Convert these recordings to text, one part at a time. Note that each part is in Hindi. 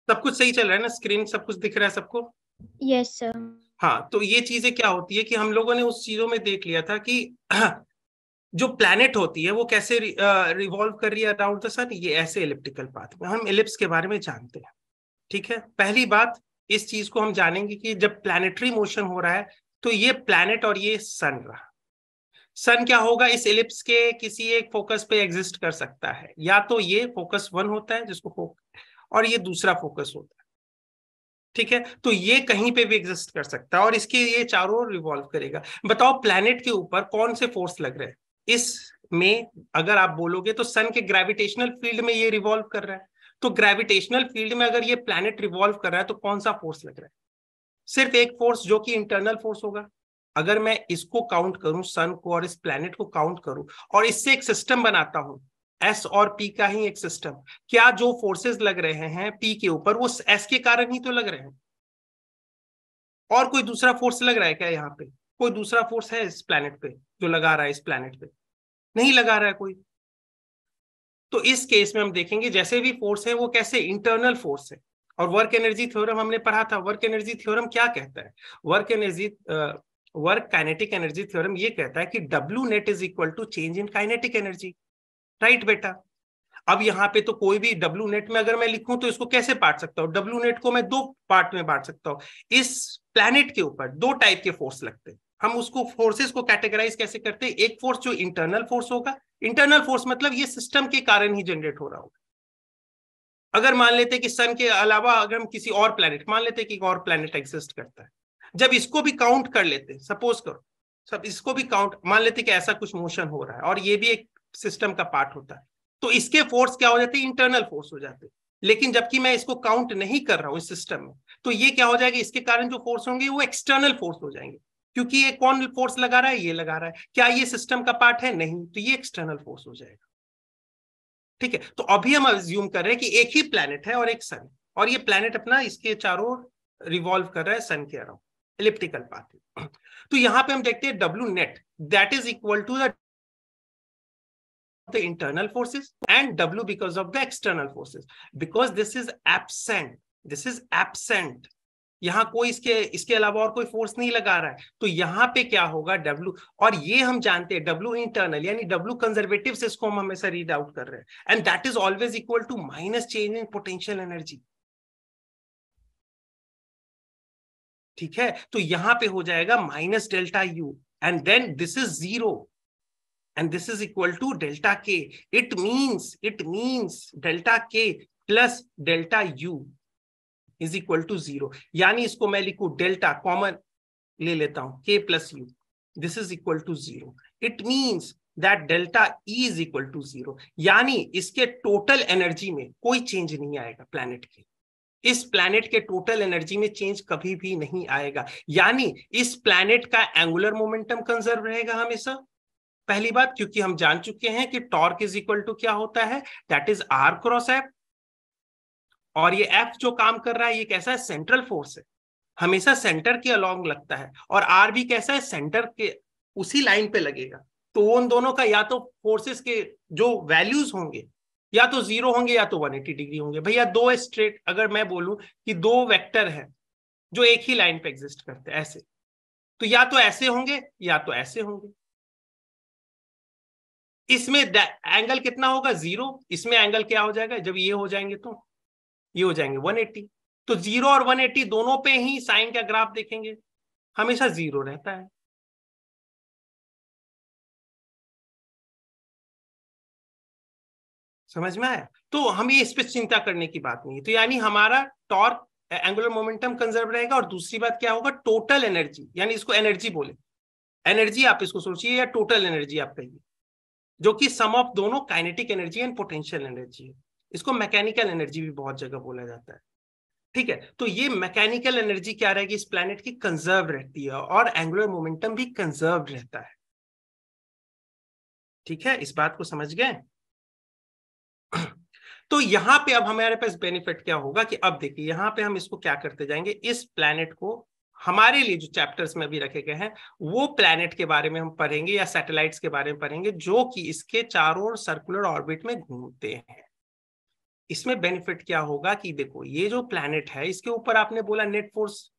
सब कुछ सही चल रहा है ना, स्क्रीन सब कुछ दिख रहा है सबको? Yes sir. हाँ, तो ये चीजें क्या होती है कि हम लोगों ने उस चीजों में देख लिया था कि जो प्लैनेट होती है वो कैसे रिवॉल्व कर रही है अराउंड द सन, ये ऐसे एलिप्टिकल पाथ में। हम एलिप्स के बारे में जानते हैं, ठीक है। पहली बात, इस चीज को हम जानेंगे कि जब प्लैनेटरी मोशन हो रहा है तो ये प्लैनेट और ये सन रहा, सन क्या होगा, इस एलिप्स के किसी एक फोकस पे एग्जिस्ट कर सकता है, या तो ये फोकस 1 होता है जिसको फोकस, और ये दूसरा फोकस होता है, ठीक है। तो ये कहीं पे भी एग्जिस्ट कर सकता है और इसके ये चारों ओर रिवॉल्व करेगा। बताओ प्लैनेट के ऊपर कौन से फोर्स लग रहे हैं इसमें? अगर आप बोलोगे तो सन के ग्रेविटेशनल फील्ड में ये रिवॉल्व कर रहा है, तो ग्रेविटेशनल फील्ड में अगर ये प्लैनेट रिवॉल्व कर रहा है तो कौन सा फोर्स लग रहा है? सिर्फ एक फोर्स जो कि इंटरनल फोर्स होगा। अगर मैं इसको काउंट करूं, सन को और इस प्लैनेट को काउंट करूं और इससे एक सिस्टम बनाता हूं, एस और पी का ही एक सिस्टम, क्या जो फोर्सेस लग रहे हैं पी के ऊपर वो एस के कारण ही तो लग रहे हैं? और कोई दूसरा फोर्स लग रहा है क्या यहाँ पे? कोई दूसरा फोर्स है इस प्लैनेट पे जो लगा रहा है इस प्लैनेट पे? नहीं लगा रहा है कोई। तो इस केस में हम देखेंगे जैसे भी फोर्स है वो कैसे इंटरनल फोर्स है। और वर्क एनर्जी थ्योरम हमने पढ़ा था, वर्क एनर्जी थ्योरम क्या कहता है? वर्क काइनेटिक एनर्जी थ्योरम ये कहता है कि W net is equal to change in kinetic energy. Right बेटा? अब यहाँ पे तो कोई भी डब्ल्यू नेट में अगर मैं लिखूं तो इसको कैसे बांट सकता हूँ? डब्ल्यू नेट को मैं दो पार्ट में बांट सकता हूँ। इस प्लैनेट के ऊपर दो टाइप के फोर्स लगते हैं, हम उसको फोर्सेस को कैटेगराइज कैसे करते हैं? एक फोर्स जो इंटरनल फोर्स होगा, इंटरनल फोर्स मतलब ये सिस्टम के कारण ही जनरेट हो रहा होगा। अगर मान लेते कि सन के अलावा अगर हम किसी और प्लैनेट, मान लेते कि एक और प्लैनेट एग्जिस्ट करता है, जब इसको भी काउंट कर लेते, सपोज करो सब इसको भी काउंट, मान लेते कि ऐसा कुछ मोशन हो रहा है और ये भी एक सिस्टम का पार्ट होता है, तो इसके फोर्स क्या हो जाते हैं? इंटरनल फोर्स हो जाते हैं। लेकिन जबकि मैं इसको काउंट नहीं कर रहा हूं इस सिस्टम में, तो ये क्या हो जाएगा? इसके कारण जो फोर्स होंगे वो एक्सटर्नल फोर्स हो जाएंगे, क्योंकि ये कौन फोर्स लगा रहा है? ये लगा रहा है। क्या ये सिस्टम का पार्ट है? नहीं, तो ये एक्सटर्नल फोर्स हो जाएगा। ठीक है, तो अभी हम अज्यूम कर रहे हैं कि एक ही प्लैनेट है और एक सन, और ये प्लैनेट अपना इसके चारों रिवॉल्व कर रहा है सन के अराउंड, एलिप्टिकल पाथ। तो यहां पे हम देखते हैं W net that is equal to the internal forces and W because of the external forces, because this is absent, this is absent, यहाँ कोई इसके इसके अलावा और कोई फोर्स नहीं लगा रहा है, तो यहाँ पे क्या होगा? W, और ये हम जानते हैं W इंटरनल यानी W कंजर्वेटिव से इसको हम हमेशा रीड आउट कर रहे हैं, and that is always equal to minus change in potential energy. ठीक है, तो यहाँ पे हो जाएगा minus delta U, and then this is zero, and this is equal to delta k. It means delta k plus delta u is equal to 0. यानी इसको मैं लिखूं, डेल्टा कॉमन ले लेता हूं, k plus u, this is equal to 0. It means that delta E is equal to 0. यानी इसके टोटल एनर्जी में कोई चेंज नहीं आएगा प्लैनेट के, इस प्लैनेट के टोटल एनर्जी में चेंज कभी भी नहीं आएगा। यानी इस प्लैनेट का एंगुलर मोमेंटम कंजर्व रहेगा हमेशा, पहली बात, क्योंकि हम जान चुके हैं कि टॉर्क इज इक्वल टू क्या होता है? That is R cross F, और ये एफ जो काम कर रहा है ये कैसा है? सेंट्रल फोर्स है, हमेशा सेंटर के अलोंग लगता है, और आर भी कैसा है? सेंटर के उसी लाइन पे लगेगा। तो उन दोनों का या तो फोर्सेस के जो वैल्यूज होंगे या तो 0 होंगे या तो 180 डिग्री होंगे। भैया दो स्ट्रेट, अगर मैं बोलूं कि दो वेक्टर है जो एक ही लाइन पे एग्जिस्ट करते हैं ऐसे, तो या तो ऐसे होंगे या तो ऐसे होंगे। इसमें एंगल कितना होगा? 0। इसमें एंगल क्या हो जाएगा? जब ये हो जाएंगे तो ये हो जाएंगे 180। तो 0 और 180 दोनों पे ही साइन का ग्राफ देखेंगे, हमेशा 0 रहता है। समझ में आया? तो हमें इस पे चिंता करने की बात नहीं है। तो यानी हमारा टॉर्क, एंगुलर मोमेंटम कंजर्व रहेगा, और दूसरी बात क्या होगा? टोटल एनर्जी, यानी इसको एनर्जी बोले, एनर्जी आप इसको सोचिए या टोटल एनर्जी आप कहिए, जो कि सम ऑफ दोनों kinetic energy and potential energy है। इसको मैकेनिकल एनर्जी भी बहुत जगह बोला जाता है। ठीक है, तो ये मैकेनिकल एनर्जी क्या रहेगी? इस प्लैनेट की कंजर्व रहती है, और एंगुलर मोमेंटम भी कंजर्व रहता है। ठीक है, इस बात को समझ गए? तो यहां पे अब हमारे पास बेनिफिट क्या होगा कि अब देखिए यहां पे हम इसको क्या करते जाएंगे, इस प्लैनेट को हमारे लिए जो चैप्टर्स में भी रखे गए हैं वो प्लैनेट के बारे में हम पढ़ेंगे या सैटेलाइट्स के बारे में पढ़ेंगे जो कि इसके चारों ओर सर्कुलर ऑर्बिट में घूमते हैं। इसमें बेनिफिट क्या होगा कि देखो ये जो प्लैनेट है इसके ऊपर आपने बोला नेट फोर्स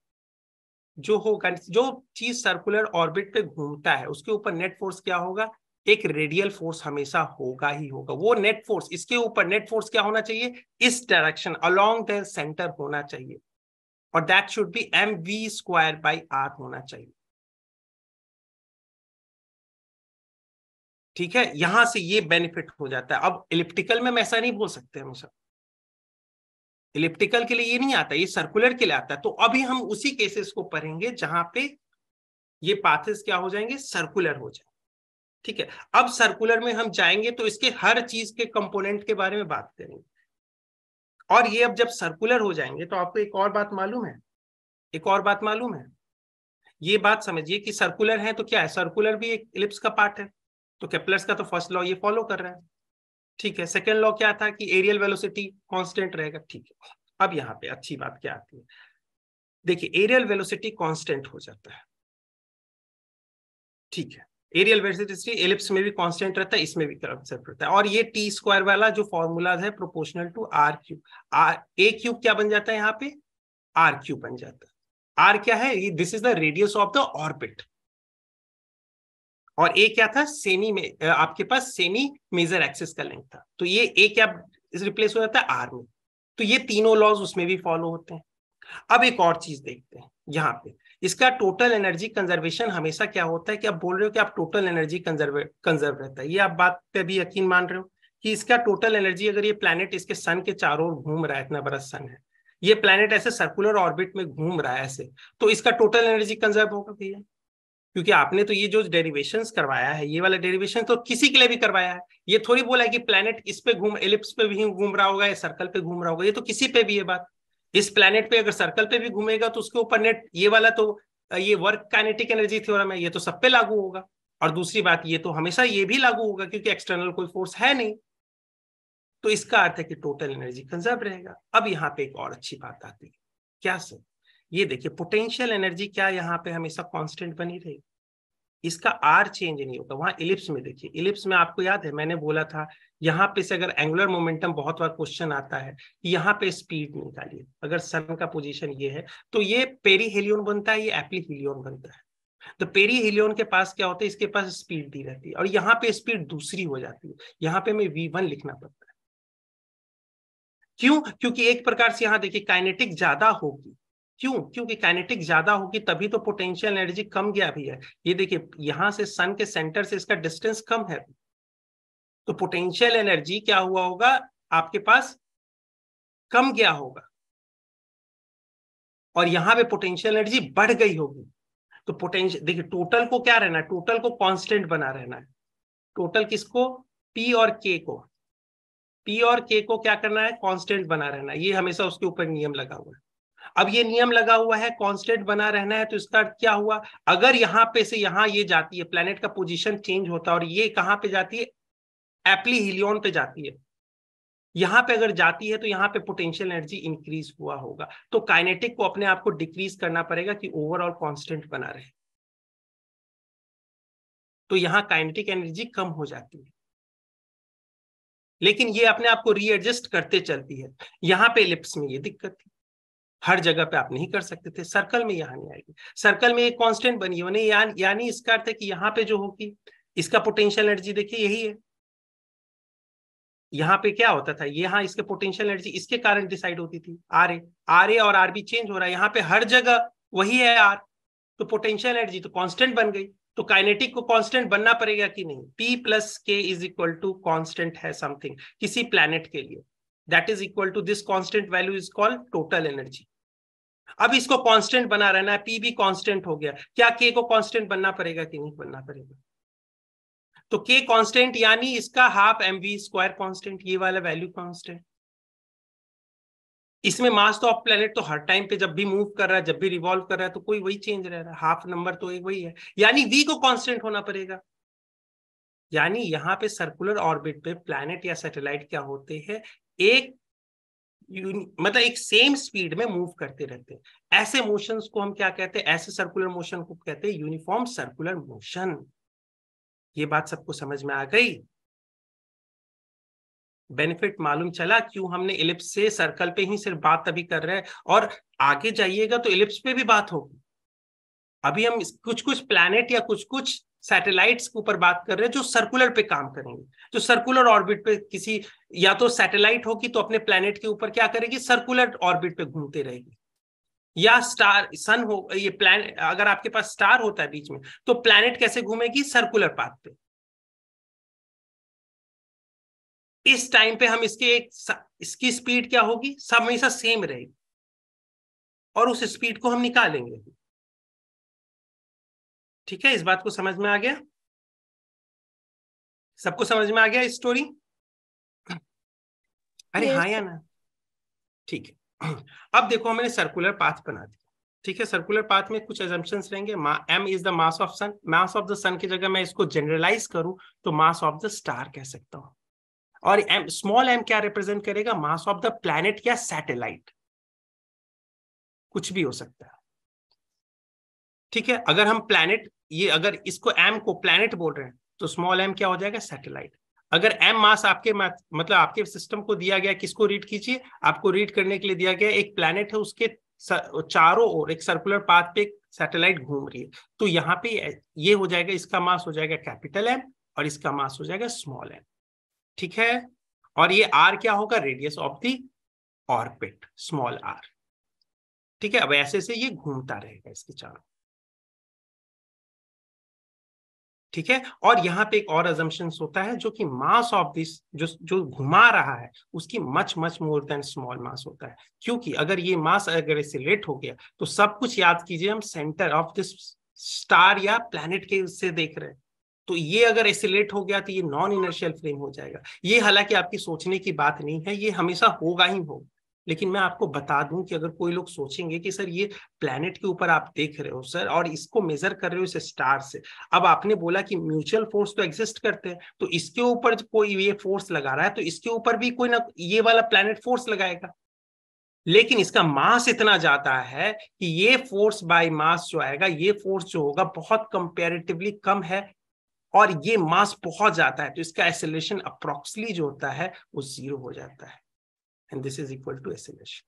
जो होगा, जो चीज सर्कुलर ऑर्बिट पे घूमता है उसके ऊपर नेट फोर्स क्या होगा, एक रेडियल फोर्स हमेशा होगा ही होगा। वो नेट फोर्स, इसके ऊपर नेट फोर्स क्या होना चाहिए, इस डायरेक्शन अलोंग द सेंटर होना चाहिए, और दैट शुड बी mv²/r होना चाहिए। ठीक है, यहां से ये बेनिफिट हो जाता है। अब इलिप्टिकल में हम ऐसा नहीं बोल सकते हमेशा, इलिप्टिकल के लिए ये नहीं आता, ये सर्कुलर के लिए आता है। तो अभी हम उसी केसेस को पढ़ेंगे जहां पे ये पाथेस क्या हो जाएंगे, सर्कुलर हो जाएंगे। ठीक है, अब सर्कुलर में हम जाएंगे तो इसके हर चीज के कंपोनेंट के बारे में बात करेंगे। और ये अब जब सर्कुलर हो जाएंगे तो आपको एक और बात मालूम है, एक और बात मालूम है, ये बात समझिए कि सर्कुलर है तो क्या है, सर्कुलर भी एक इलिप्स का पार्ट है। तो केप्लर्स का तो फर्स्ट लॉ ये फॉलो कर रहा है। ठीक है, सेकेंड लॉ क्या था कि एरियल वेलोसिटी कांस्टेंट रहेगा। ठीक है, अब यहाँ पे अच्छी बात क्या आती है, देखिए एरियल वेलोसिटी कांस्टेंट हो जाता है। ठीक है, एरियल वेलोसिटी एलिप्स में भी कांस्टेंट रहता है, इसमें भी कांस्टेंट रहता है। और ये टी स्क्वायर वाला जो फॉर्मूला है proportional to R cube, A cube क्या बन जाता है यहाँ पे, आर क्यूब बन जाता है। आर क्या है, this is the radius of the orbit, और ए क्या था, सेमी में आपके पास सेमी मेजर एक्सिस का लेंथ था, तो ये ए क्या रिप्लेस हो जाता है आर में। तो ये तीनों लॉज उसमें भी फॉलो होते हैं। अब एक और चीज देखते हैं यहाँ पे, इसका टोटल एनर्जी कंजर्वेशन हमेशा क्या होता है कि आप बोल रहे हो कि आप टोटल एनर्जी कंजर्व रहता है, ये आप बात पे भी यकीन मान रहे हो कि इसका टोटल एनर्जी, अगर ये प्लैनेट इसके सन के चारों ओर घूम रहा है, इतना बड़ा सन है, ये प्लैनेट ऐसे सर्कुलर ऑर्बिट में घूम रहा है ऐसे, तो इसका टोटल एनर्जी कंजर्व होगा भैया। क्योंकि आपने तो ये जो डेरिवेशंस करवाया है, ये वाला डेरिवेशन तो किसी के लिए भी करवाया है, ये थोड़ी बोला है कि प्लैनेट इस पे घूम, एलिप्स पे भी घूम रहा होगा या सर्कल पे घूम रहा होगा, ये तो किसी पे भी है बात। इस प्लैनेट पे अगर सर्कल पे भी घूमेगा तो उसके ऊपर नेट, ये वाला तो ये वर्क काइनेटिक एनर्जी थ्योरम है, ये तो सब पे लागू होगा। और दूसरी बात, ये तो हमेशा ये भी लागू होगा क्योंकि एक्सटर्नल कोई फोर्स है नहीं, तो इसका अर्थ है कि टोटल एनर्जी कंजर्व रहेगा। अब यहाँ पे एक और अच्छी बात आती है, क्या सर, ये देखिए पोटेंशियल एनर्जी क्या यहाँ पे हमेशा कांस्टेंट बनी रहेगी, इसका आर चेंज नहीं होता। वहां इलिप्स में देखिए, इलिप्स में आपको याद है मैंने बोला था, यहाँ पे से अगर एंगुलर मोमेंटम, बहुत बार क्वेश्चन आता है कि यहाँ पे स्पीड निकालिए, अगर सन का पोजीशन ये है तो ये पेरीहेलियन बनता है, ये एप्लीहेलियन बनता है। तो पेरीहेलियन के पास क्या होता है, इसके पास स्पीड दी रहती है और यहाँ पे स्पीड दूसरी हो जाती है, यहाँ पे हमें v1 लिखना पड़ता है। क्यों, क्योंकि एक प्रकार से यहाँ देखिए काइनेटिक ज्यादा होगी, क्यों, क्योंकि काइनेटिक ज्यादा होगी तभी तो पोटेंशियल एनर्जी कम गया भी है। ये देखिए यहां से सन के सेंटर से इसका डिस्टेंस कम है, तो पोटेंशियल एनर्जी क्या हुआ होगा आपके पास, कम गया होगा, और यहां पे पोटेंशियल एनर्जी बढ़ गई होगी। तो पोटेंशियल देखिए, टोटल को क्या रहना है, टोटल को कांस्टेंट बना रहना है। टोटल किसको, पी और के को, पी और के को क्या करना है, कांस्टेंट बना रहना है, ये हमेशा उसके ऊपर नियम लगा हुआ है। अब ये नियम लगा हुआ है कांस्टेंट बना रहना है, तो इसका अर्थ क्या हुआ, अगर यहाँ पे से यहाँ ये जाती है, प्लेनेट का पोजीशन चेंज होता है और ये कहाँ पे जाती है, एप्लीहिलियन पे जाती है, यहाँ पे अगर जाती है तो यहाँ पे पोटेंशियल एनर्जी इंक्रीज हुआ होगा, तो काइनेटिक को अपने आप को डिक्रीज करना पड़ेगा कि ओवरऑल कांस्टेंट बना रहे, तो यहाँ काइनेटिक एनर्जी कम हो जाती है, लेकिन ये अपने आप को रीएडजस्ट करते चलती है। यहाँ पे इलिप्स में ये दिक्कत थी, हर जगह पे आप नहीं कर सकते थे, सर्कल में यहाँ नहीं आएगी, सर्कल में एक कांस्टेंट बनी होने, यानी इसका अर्थ है कि यहाँ पे जो होगी इसका पोटेंशियल एनर्जी देखिए यही है। यहाँ पे क्या होता था, यहाँ इसके पोटेंशियल एनर्जी इसके कारण डिसाइड होती थी, आर ए और आर बी चेंज हो रहा है, यहाँ पे हर जगह वही है आर, तो पोटेंशियल एनर्जी तो कांस्टेंट बन गई। तो काइनेटिक को कांस्टेंट बनना पड़ेगा कि नहीं, P plus K is equal to constant है समथिंग किसी प्लैनेट के लिए, that is equal to this constant value is called total energy. अब इसको कांस्टेंट बना रहना है, P भी कांस्टेंट हो गया, क्या K को कांस्टेंट बनना पड़ेगा कि नहीं बनना पड़ेगा, तो K कांस्टेंट यानी इसका हाफ mv² कांस्टेंट, ये वाला वैल्यू कांस्टेंट। इसमें मास तो ऑफ प्लेनेट तो हर टाइम पे जब भी मूव कर रहा है, जब भी रिवॉल्व कर रहा है, तो कोई वही चेंज रह रहा है, हाफ नंबर तो एक वही है, यानी v को कांस्टेंट होना पड़ेगा। यानी यहाँ पे सर्कुलर ऑर्बिट पे प्लैनेट या सैटेलाइट क्या होते हैं, एक मतलब एक सेम स्पीड में मूव करते रहते हैं। ऐसे मोशंस को हम क्या कहते हैं, ऐसे सर्कुलर मोशन को कहते हैं यूनिफॉर्म सर्कुलर मोशन। ये बात सबको समझ में आ गई। बेनिफिट मालूम चला क्यों हमने इलिप्स से सर्कल पे ही सिर्फ बात अभी कर रहे हैं, और आगे जाइएगा तो इलिप्स पे भी बात होगी। अभी हम कुछ कुछ प्लैनेट या कुछ कुछ सैटेलाइट्स के ऊपर बात कर रहे हैं जो सर्कुलर पे काम करेंगे, जो सर्कुलर ऑर्बिट पे किसी, या तो सैटेलाइट होगी तो अपने प्लैनेट के ऊपर क्या करेगी, सर्कुलर ऑर्बिट पे घूमते रहेगी, या स्टार सन हो, ये प्लैनेट अगर आपके पास स्टार होता है बीच में तो प्लैनेट कैसे घूमेगी, सर्कुलर पाथ पे। इस टाइम पे हम इसकी स्पीड क्या होगी, सब हमेशा सेम रहेगी, और उस स्पीड को हम निकालेंगे। ठीक है, इस बात को समझ में आ गया, सबको समझ में आ गया स्टोरी? अरे हाँ या ना? ठीक है। अब देखो हमने सर्कुलर पाथ बना दिया। ठीक है, सर्कुलर पाथ में कुछ अजम्पशंस रहेंगे। m is the mass of sun, mass of the sun की जगह मैं इसको जनरलाइज करूं तो मास ऑफ द स्टार कह सकता हूं। और स्मॉल m क्या रिप्रेजेंट करेगा, मास ऑफ द प्लैनेट या सैटेलाइट, कुछ भी हो सकता है। ठीक है, अगर हम प्लैनेट, ये अगर इसको m को प्लैनेट बोल रहे हैं तो स्मॉल m क्या हो जाएगा, सैटेलाइट। अगर m मास आपके मतलब आपके सिस्टम को दिया गया, किसको रीड कीजिए, आपको रीड करने के लिए दिया गया एक प्लैनेट है, उसके चारों ओर एक सर्कुलर पाथ पे एक सैटेलाइट घूम रही है, तो यहाँ पे ये हो जाएगा, इसका मास हो जाएगा कैपिटल M और इसका मास हो जाएगा स्मॉल m। ठीक है, और ये r क्या होगा, radius of the orbit, small r। ठीक है, अब ऐसे से ये घूमता रहेगा इसके चारों। ठीक है, और यहाँ पे एक और अजम्पशन होता है जो कि मास ऑफ दिस जो घुमा रहा है उसकी much much more than small mass होता है, क्योंकि अगर ये मास अगर एक्सीलरेट हो गया तो सब कुछ याद कीजिए हम सेंटर ऑफ दिस स्टार या प्लैनेट के उससे देख रहे हैं, तो ये अगर एक्सीलरेट हो गया तो ये नॉन इनर्शियल फ्रेम हो जाएगा। ये हालांकि आपकी सोचने की बात नहीं है, ये हमेशा होगा ही होगा, लेकिन मैं आपको बता दूं कि अगर कोई लोग सोचेंगे कि सर ये प्लैनेट के ऊपर आप देख रहे हो सर और इसको मेजर कर रहे हो इस स्टार से, अब आपने बोला कि म्यूचुअल फोर्स तो एग्जिस्ट करते हैं, तो इसके ऊपर कोई ये फोर्स लगा रहा है तो इसके ऊपर भी कोई ना ये वाला प्लैनेट फोर्स लगाएगा, लेकिन इसका मास इतना ज्यादा है कि ये फोर्स बाय मास जो आएगा, ये फोर्स जो होगा बहुत कंपेरेटिवली कम है, और ये मास बहुत ज्यादा है, तो इसका एक्सेलरेशन अप्रोक्सीमेटली जो होता है वो 0 हो जाता है, and this is equal to acceleration.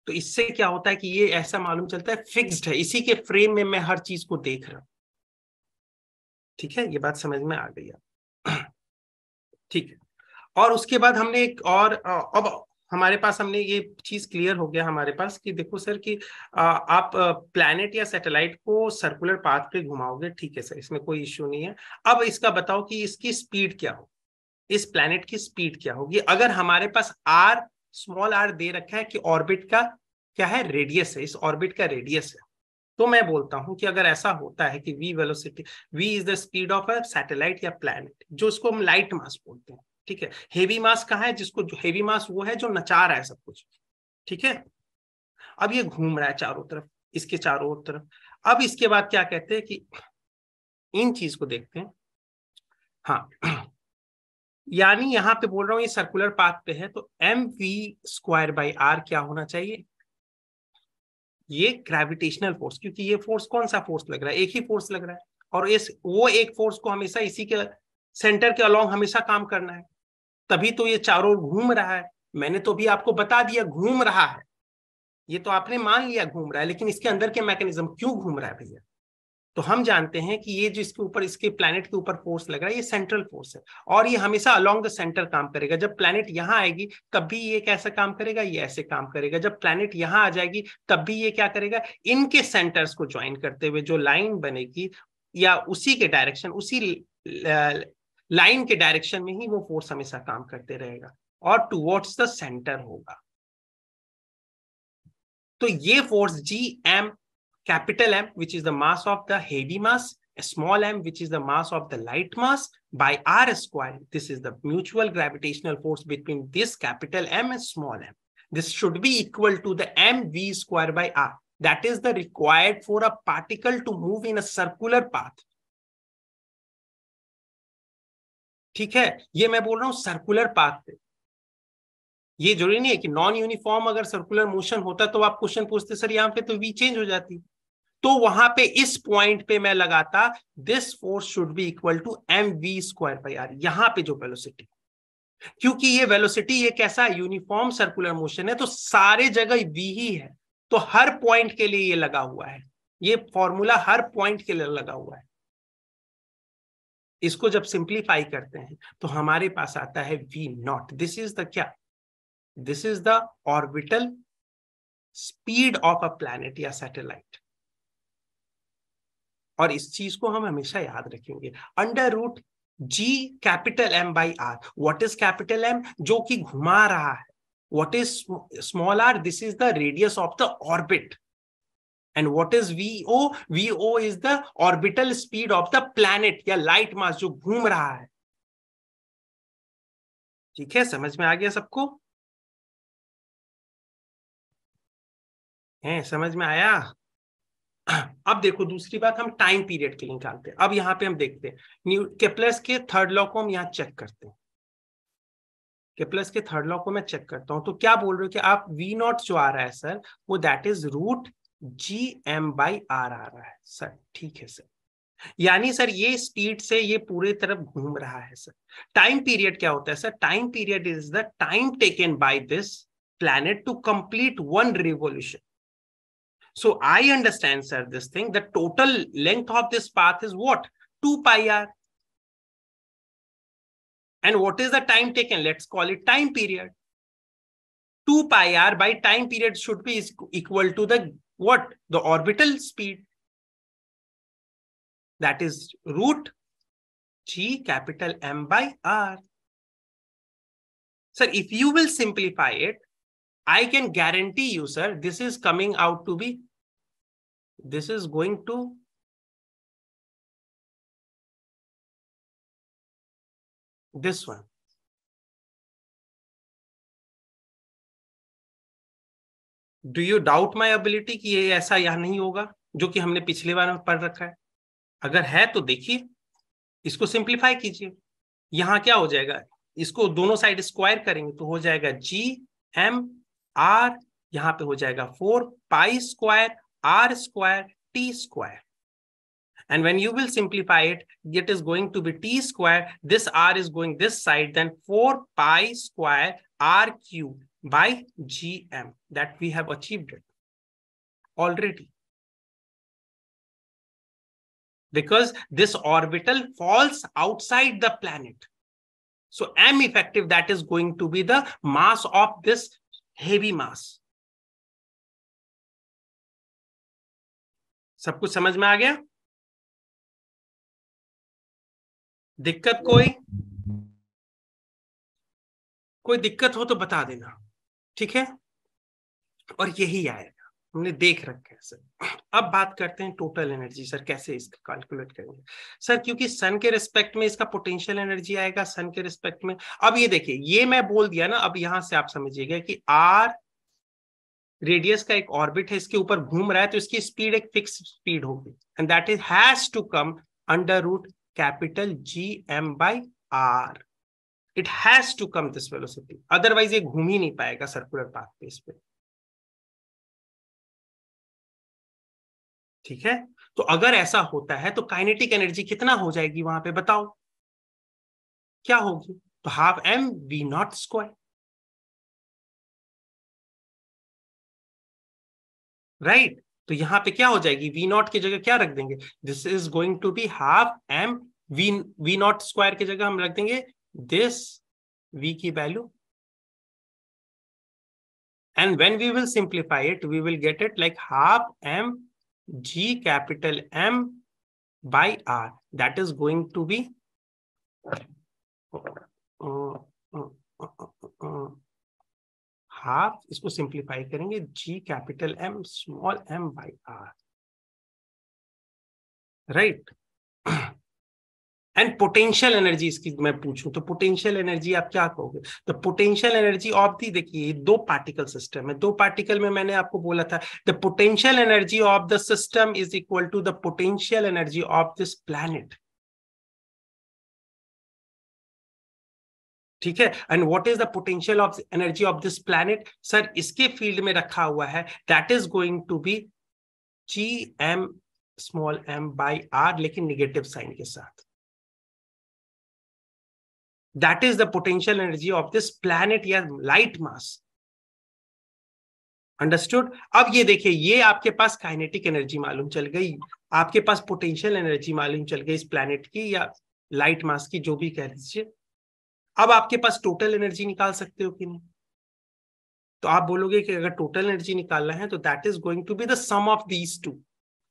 तो इससे क्या होता है कि ये ऐसा मालूम चलता है फिक्स्ड है, इसी के फ्रेम में मैं हर चीज को देख रहा हूं। ठीक है, ये बात समझ में आ गई है। ठीक है, और उसके बाद हमने एक और अब हमारे पास हमने ये चीज क्लियर हो गया हमारे पास कि देखो सर कि आप प्लैनेट या सैटेलाइट को सर्कुलर पाथ पे घुमाओगे, ठीक है सर, इसमें कोई इश्यू नहीं है। अब इसका बताओ कि इसकी स्पीड क्या हो, इस प्लैनेट की स्पीड क्या होगी अगर हमारे पास आर, स्मॉल आर दे रखा है कि ऑर्बिट का क्या है, रेडियस है, इस ऑर्बिट का रेडियस है, तो मैं बोलता हूं कि अगर ऐसा होता है कि v velocity, v is the speed of a satellite या प्लैनेट, जो इसको हम लाइट मास बोलते हैं। ठीक है, हेवी मास कहाँ है, जिसको जो हेवी मास वो है जो नचा रहा है सब कुछ। ठीक है, अब ये घूम रहा है चारों तरफ, इसके चारों तरफ। अब इसके बाद क्या कहते हैं कि इन चीज को देखते हैं। हाँ, यानी यहां पे बोल रहा हूं ये सर्कुलर पाथ पे है, तो mv²/r क्या होना चाहिए, ये ग्रेविटेशनल फोर्स, क्योंकि ये फोर्स कौन सा फोर्स लग रहा है, एक ही फोर्स लग रहा है, और इस वो एक फोर्स को हमेशा इसी के सेंटर के अलोंग हमेशा काम करना है, तभी तो ये चारों घूम रहा है। मैंने तो भी आपको बता दिया घूम रहा है, ये तो आपने मान लिया घूम रहा है, लेकिन इसके अंदर के मैकेनिज्म क्यों घूम रहा है भैया, तो हम जानते हैं कि ये जो इसके ऊपर, इसके प्लैनेट के ऊपर फोर्स लग रहा है, ये सेंट्रल फोर्स है, और ये हमेशा अलोंग द सेंटर काम करेगा। जब प्लैनेट यहां आएगी तब भी ये कैसा काम करेगा, ये ऐसे काम करेगा। जब प्लैनेट यहां आ जाएगी तब भी ये क्या करेगा, इनके सेंटर्स को ज्वाइन करते हुए जो लाइन बनेगी या उसी के डायरेक्शन, उसी लाइन के डायरेक्शन में ही वो फोर्स हमेशा काम करते रहेगा और टुवर्ड्स द सेंटर होगा। तो ये force G M, capital M, which is the mass of the heavy mass, small m, which is the mass of the light mass, by r square. This is the mutual gravitational force between this capital M and small m. This should be equal to the mv²/r. That is the required for a particle to move in a circular path. ठीक है, ये मैं बोल रहा हूं सर्कुलर पाथ पे। ये जरूरी नहीं है कि नॉन यूनिफॉर्म अगर सर्कुलर मोशन होता तो आप क्वेश्चन पूछते सर यहाँ पे तो v चेंज हो जाती, तो वहां पे इस पॉइंट पे मैं लगाता this force should be equal to mv²/r, यहां पे जो वेलोसिटी, क्योंकि ये वेलोसिटी ये कैसा यूनिफॉर्म सर्कुलर मोशन है तो सारे जगह v ही है, तो हर पॉइंट के लिए ये लगा हुआ है, ये फॉर्मूला हर पॉइंट के लिए लगा हुआ है। इसको जब सिंप्लीफाई करते हैं तो हमारे पास आता है v0। दिस इज द क्या, this is the orbital speed of a planet या सैटेलाइट। और इस चीज को हम हमेशा याद रखेंगे, √G∩M/r। What is capital M, जो कि घुमा रहा है। What is small r, this is the radius of the orbit. And what is VO, VO is the orbital speed of the planet या लाइट मास जो घूम रहा है। ठीक है, समझ में आ गया सबको? है, समझ में आया? अब देखो दूसरी बात, हम टाइम पीरियड के लिए निकालते हैं। अब यहाँ पे हम देखते हैं केप्लर्स के थर्ड लॉ को हम यहाँ चेक करते हैं। केप्लर्स के थर्ड लॉ को मैं चेक करता हूं तो क्या बोल रहे हो कि आप v0 जो आ रहा है सर, वो दैट इज √Gm/r आ रहा है सर। ठीक है सर, यानी सर ये स्पीड से ये पूरे तरफ घूम रहा है सर। टाइम पीरियड क्या होता है sir? Time period is the time taken by this planet to complete one revolution. So I understand, sir, this thing, the total length of this path is what? 2πr. And what is the time taken? Let's call it time period. 2πr by time period should be equal to the what? The orbital speed. That is √G∩M/r. Sir, if you will simplify it, I can guarantee you, sir, this is coming out to be, this is going to this one. Do you doubt my ability कि ये ऐसा या नहीं होगा जो कि हमने पिछले बार में पढ़ रखा है? अगर है तो देखिए, इसको सिंप्लीफाई कीजिए। यहां क्या हो जाएगा, इसको दोनों साइड स्क्वायर करेंगे तो हो जाएगा Gm/r, यहां पे हो जाएगा 4π²r² t²। And when you will simplify it, it is going to be t². This r is going this side, then 4π²r³ by Gm. That we have achieved it already. Because this orbital falls outside the planet. So M effective, that is going to be the mass of this heavy mass. सब कुछ समझ में आ गया? दिक्कत कोई दिक्कत हो तो बता देना, ठीक है? और यही आएगा, हमने देख रखा है सर। अब बात करते हैं टोटल एनर्जी। सर कैसे इसका कैलकुलेट करेंगे? सर क्योंकि सन के रिस्पेक्ट में इसका पोटेंशियल एनर्जी आएगा, सन के रिस्पेक्ट में। अब ये देखिए, ये मैं बोल दिया ना, अब यहां से आप समझिएगा कि आर रेडियस का एक ऑर्बिट है, इसके ऊपर घूम रहा है, तो इसकी स्पीड एक फिक्स स्पीड होगी, and that is has to come √Gm/r. It has to come this velocity, otherwise ये घूम ही नहीं पाएगा सर्कुलर पाथ पे इस पे। ठीक है, तो अगर ऐसा होता है तो काइनेटिक एनर्जी कितना हो जाएगी वहां पे, बताओ क्या होगी? तो ½mv0²। राइट, तो यहां पे क्या हो जाएगी, v0 की जगह क्या रख देंगे? This is going to be ½ v0² की जगह हम रख देंगे दिस v की वैल्यू। And when we will simplify it, we will get it like ½mG∩M/r. that is going to be half, इसको सिंप्लीफाई करेंगे G∩M/r, right. And potential energy इसकी मैं पूछूं तो पोटेंशियल एनर्जी आप क्या कहोगे? तो पोटेंशियल एनर्जी ऑफ दी, देखिए दो पार्टिकल सिस्टम है, दो पार्टिकल में मैंने आपको बोला था the potential energy of the system is equal to the potential energy of this planet. ठीक है, and what is the potential of energy of this planet? Sir इसके फील्ड में रखा हुआ है, that is going to be Gm small m by r, लेकिन निगेटिव साइन के साथ। That is the potential energy of this planet या लाइट मास। अंडरस्टूड? अब ये देखिए, ये आपके पास काइनेटिक एनर्जी मालूम चल गई, आपके पास पोटेंशियल एनर्जी मालूम चल गई इस प्लैनेट की या लाइट मास की, जो भी कह लीजिए। अब आपके पास टोटल एनर्जी निकाल सकते हो कि नहीं? तो आप बोलोगे कि अगर टोटल एनर्जी निकालना है तो that is going to be the sum of these two.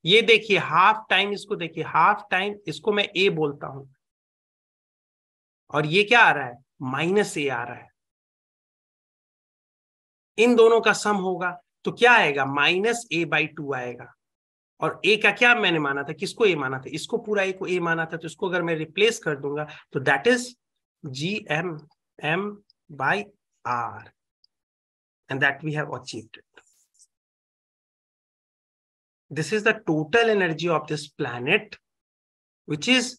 ये देखिए हाफ टाइम, इसको देखिए हाफ टाइम, इसको मैं ए बोलता हूं, और ये क्या आ रहा है? माइनस ए आ रहा है। इन दोनों का सम होगा तो क्या आएगा? माइनस ए बाई टू आएगा। और ए का क्या मैंने माना था? किसको ए माना था? इसको पूरा ए को ए माना था, तो इसको अगर मैं रिप्लेस कर दूंगा तो that is G M M by R, and that we have achieved it. This is the total energy of this planet which is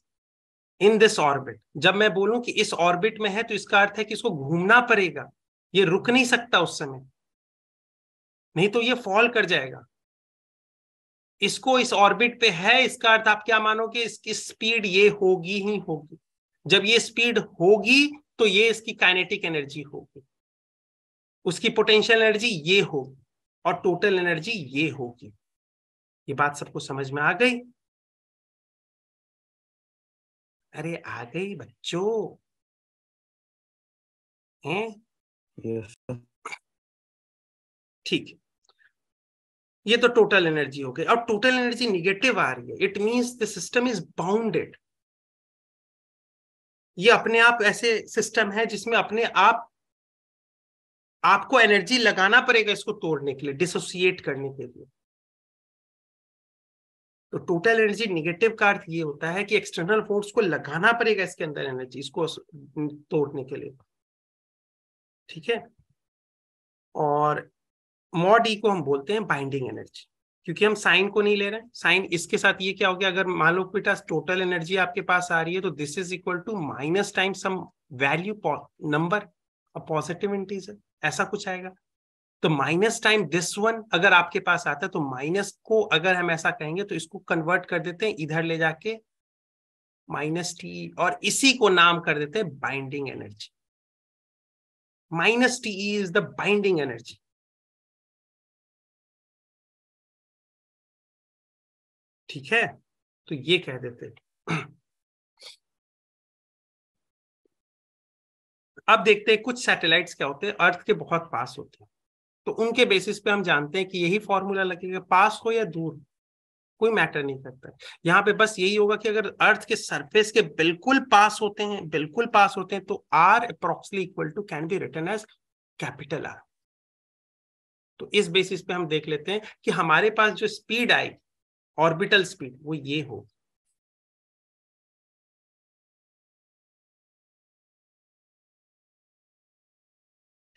in this orbit. जब मैं बोलूं कि इस ऑर्बिट में है तो इसका अर्थ है कि इसको घूमना पड़ेगा, ये रुक नहीं सकता उस समय, नहीं तो ये फॉल कर जाएगा। इसको इस ऑर्बिट पे है, इसका अर्थ आप क्या मानोगे? इसकी स्पीड ये होगी ही होगी। जब ये स्पीड होगी तो ये इसकी काइनेटिक एनर्जी होगी, उसकी पोटेंशियल एनर्जी ये होगी, और टोटल एनर्जी ये होगी। ये बात सबको समझ में आ गई? अरे आ गई बच्चों हैं? Yes sir. ठीक है, ये तो टोटल एनर्जी हो गई। और टोटल एनर्जी निगेटिव आ रही है, it means the system is bounded. ये अपने आप ऐसे सिस्टम है जिसमें अपने आप आपको एनर्जी लगाना पड़ेगा इसको तोड़ने के लिए, डिसोसिएट करने के लिए। तो टोटल एनर्जी निगेटिव का अर्थ ये होता है कि एक्सटर्नल फोर्स को लगाना पड़ेगा इसके अंदर एनर्जी, इसको तोड़ने के लिए। ठीक है? और मॉड ई को हम बोलते हैं बाइंडिंग एनर्जी, क्योंकि हम साइन को नहीं ले रहे हैं। साइन इसके साथ ये क्या हो गया? अगर मान लो बेटा टोटल एनर्जी आपके पास आ रही है तो this is equal to minus time some value number, a positive integer, ऐसा कुछ आएगा। तो माइनस टाइम दिस वन अगर आपके पास आता है तो माइनस को अगर हम ऐसा कहेंगे तो इसको कन्वर्ट कर देते हैं इधर ले जाके माइनस टी, और इसी को नाम कर देते हैं binding energy. Minus T is the binding energy. ठीक है, तो ये कह देते हैं। अब देखते हैं कुछ सैटेलाइट्स क्या होते हैं, अर्थ के बहुत पास होते हैं, तो उनके बेसिस पे हम जानते हैं कि यही फॉर्मूला लगेगा, पास हो या दूर कोई मैटर नहीं करता है। यहाँ पे बस यही होगा कि अगर अर्थ के सरफेस के बिल्कुल पास होते हैं, बिल्कुल पास होते हैं, तो R approximately equal to can be written as capital R. तो इस बेसिस पे हम देख लेते हैं कि हमारे पास जो स्पीड आई, ऑर्बिटल स्पीड, वो ये हो।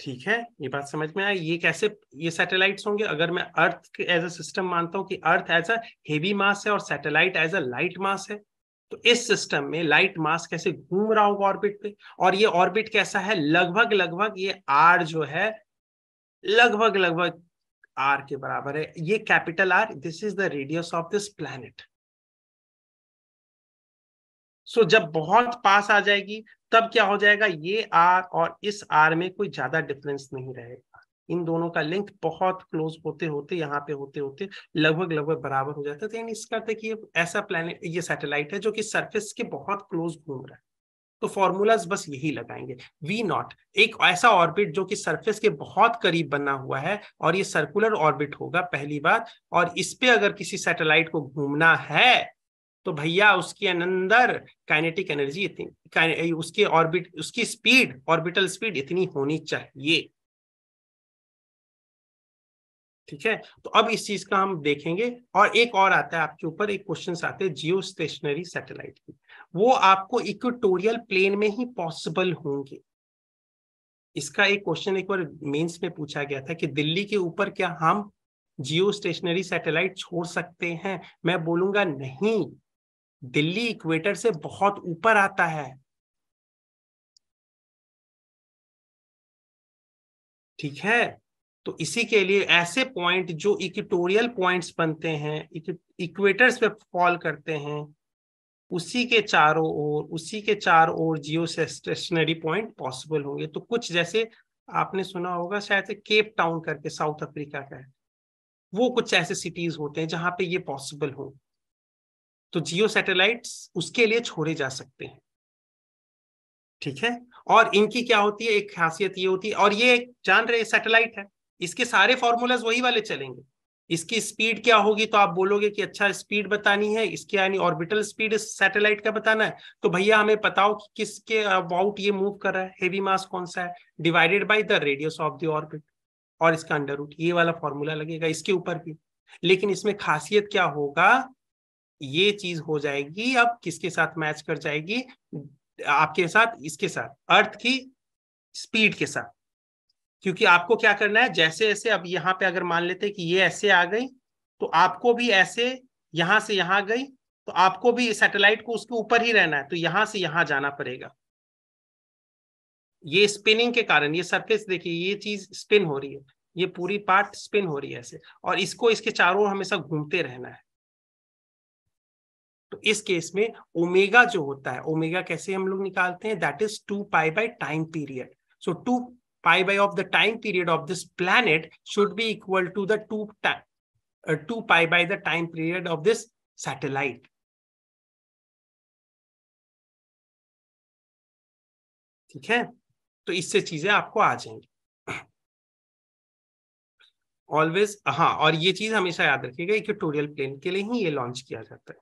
ठीक है, ये बात समझ में आई? ये कैसे ये सैटेलाइट्स होंगे? अगर मैं अर्थ के एज अ सिस्टम मानता हूं कि अर्थ एज अ हेवी मास है और सैटेलाइट एज अ लाइट मास है, तो इस सिस्टम में लाइट मास कैसे घूम रहा होगा ऑर्बिट पे, और ये ऑर्बिट कैसा है? लगभग लगभग ये आर जो है लगभग लगभग आर के बराबर है। ये capital R, this is the radius of this planet. So जब बहुत पास आ जाएगी तब क्या हो जाएगा? ये आर और इस आर में कोई ज्यादा डिफरेंस नहीं रहेगा, इन दोनों का लिंक बहुत क्लोज होते होते यहाँ पे होते होते लगभग लगभग बराबर हो जाता है। तो यानी इसका अर्थ है कि ये ऐसा प्लैनेट, ये सैटेलाइट है जो कि सरफेस के बहुत क्लोज घूम रहा है। तो फॉर्मूलाज बस यही लगाएंगे। वी नॉट एक ऐसा ऑर्बिट जो कि सरफेस के बहुत करीब बना हुआ है, और ये सर्कुलर ऑर्बिट होगा पहली बात, और इस पे अगर किसी सैटेलाइट को घूमना है तो भैया उसके अंदर काइनेटिक एनर्जी इतनी, उसके ऑर्बिट, उसकी स्पीड, ऑर्बिटल स्पीड इतनी होनी चाहिए। ठीक है, तो अब इस चीज का हम देखेंगे। और एक और आता है आपके ऊपर, एक क्वेश्चन आते हैं जियो स्टेशनरी सैटेलाइट की, वो आपको इक्वेटोरियल प्लेन में ही पॉसिबल होंगे। इसका एक क्वेश्चन एक बार मेंस में पूछा गया था कि दिल्ली के ऊपर क्या हम जियो स्टेशनरी सैटेलाइट छोड़ सकते हैं? मैं बोलूंगा नहीं, दिल्ली इक्वेटर से बहुत ऊपर आता है। ठीक है, तो इसी के लिए ऐसे पॉइंट जो इक्वेटोरियल पॉइंट्स बनते हैं, इक्वेटर्स पे फॉल करते हैं, उसी के चारों ओर जियो स्टेशनरी पॉइंट पॉसिबल होंगे। तो कुछ जैसे आपने सुना होगा शायद से केप टाउन करके साउथ अफ्रीका का है, वो कुछ ऐसे सिटीज होते हैं जहां पे ये पॉसिबल हो, तो जियो सैटेलाइट्स उसके लिए छोड़े जा सकते हैं। ठीक है। और इनकी क्या होती है, एक खासियत ये होती है, और ये जान रहे सैटेलाइट है, इसके सारे फॉर्मूलाज वही वाले चलेंगे। इसकी स्पीड क्या होगी, तो आप बोलोगे कि अच्छा स्पीड बतानी है इसकी, यानी ऑर्बिटल स्पीड इस सैटेलाइट का बताना है, तो भैया हमें बताओ कि किसके अबाउट ये मूव कर रहा है, हेवी मास कौन सा है, divided by the radius of the orbit, और इसका अंडर रूट, ये वाला फॉर्मूला लगेगा इसके ऊपर भी। लेकिन इसमें खासियत क्या होगा, ये चीज हो जाएगी अब किसके साथ मैच कर जाएगी, आपके साथ, इसके साथ, अर्थ की स्पीड के साथ। क्योंकि आपको क्या करना है, जैसे जैसे अब यहां पे अगर मान लेते हैं कि ये ऐसे आ गई, तो आपको भी ऐसे यहां से यहां गई, तो आपको भी सैटेलाइट को उसके ऊपर ही रहना है, तो यहां से यहां जाना पड़ेगा। ये स्पिनिंग के कारण, ये सरफेस देखिए, ये चीज स्पिन हो रही है, ये पूरी पार्ट स्पिन हो रही है ऐसे, और इसको इसके चारों ओर हमेशा घूमते रहना है। तो इस केस में ओमेगा जो होता है, ओमेगा कैसे हम लोग निकालते हैं, that is 2 pi by time period. So 2 pi by of the time period of this planet should be equal to the 2 pi by the time period of this satellite. ठीक है, तो इससे चीजें आपको आ जाएंगी ऑलवेज। हाँ, और ये चीज हमेशा याद रखिएगा, इक्वेटोरियल प्लेन के लिए ही ये लॉन्च किया जाता है।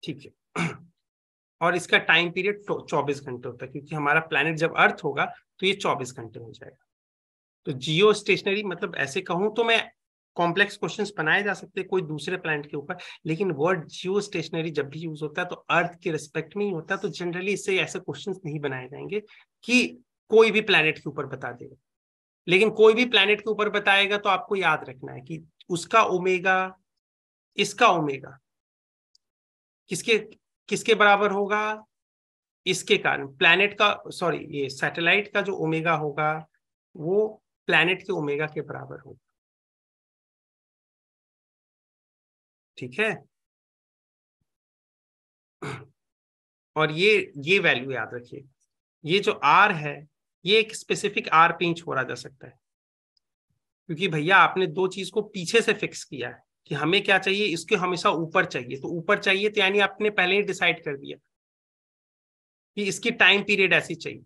ठीक है। और इसका टाइम पीरियड 24 घंटे होता है, क्योंकि हमारा प्लैनेट जब अर्थ होगा तो ये 24 घंटे हो जाएगा। तो जियो स्टेशनरी मतलब ऐसे कहूं तो मैं, कॉम्प्लेक्स क्वेश्चंस बनाए जा सकते हैं कोई दूसरे प्लैनेट के ऊपर, लेकिन वर्ड जियो स्टेशनरी जब भी यूज होता है तो अर्थ के रिस्पेक्ट में ही होता है, तो जनरली इससे ऐसे क्वेश्चंस नहीं बनाए जाएंगे कि कोई भी प्लैनेट के ऊपर बता देगा। लेकिन कोई भी प्लैनेट के ऊपर बताएगा तो आपको याद रखना है कि उसका ओमेगा, इसका ओमेगा किसके किसके बराबर होगा, इसके कारण प्लैनेट का, सॉरी ये सैटेलाइट का जो ओमेगा होगा वो प्लैनेट के ओमेगा के बराबर होगा। ठीक है। और ये वैल्यू याद रखिए, ये जो आर है, ये एक स्पेसिफिक आर पे ही छोड़ा जा सकता है, क्योंकि भैया आपने दो चीज को पीछे से फिक्स किया है कि हमें क्या चाहिए, इसके हमेशा ऊपर चाहिए, तो ऊपर चाहिए तो यानी आपने पहले ही डिसाइड कर दिया कि इसकी टाइम पीरियड ऐसी चाहिए,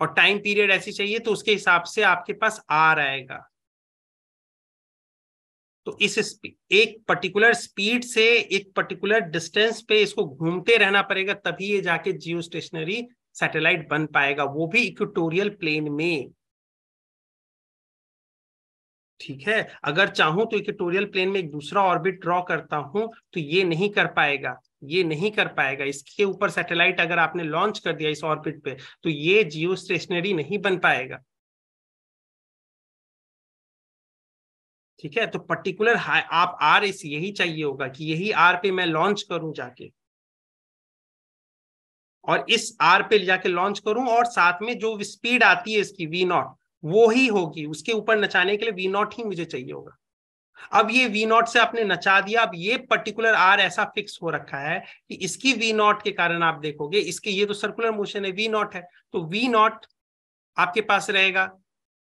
और टाइम पीरियड ऐसी चाहिए तो उसके हिसाब से आपके पास आर आएगा। तो इस एक पर्टिकुलर स्पीड से एक पर्टिकुलर डिस्टेंस पे इसको घूमते रहना पड़ेगा, तभी ये जाके जियो स्टेशनरी सैटेलाइट बन पाएगा, वो भी इक्वेटोरियल प्लेन में। ठीक है, अगर चाहूं तो इक्वेटोरियल प्लेन में एक दूसरा ऑर्बिट ड्रॉ करता हूं तो ये नहीं कर पाएगा, ये नहीं कर पाएगा। इसके ऊपर सैटेलाइट अगर आपने लॉन्च कर दिया इस ऑर्बिट पे, तो ये जियो स्टेशनरी नहीं बन पाएगा। ठीक है, तो पर्टिकुलर आप आर इस यही चाहिए होगा कि यही आर पे मैं लॉन्च करूं जाके, और इस आर पे जाके लॉन्च करूं, और साथ में जो स्पीड आती है इसकी V0, वो ही होगी उसके ऊपर नचाने के लिए, V0 ही मुझे चाहिए होगा। अब ये V0 से आपने नचा दिया, अब ये पर्टिकुलर आर ऐसा फिक्स हो रखा है कि इसकी V0 के कारण आप देखोगे, इसके ये तो सर्कुलर मोशन है, V0 है, तो V0 आपके पास रहेगा।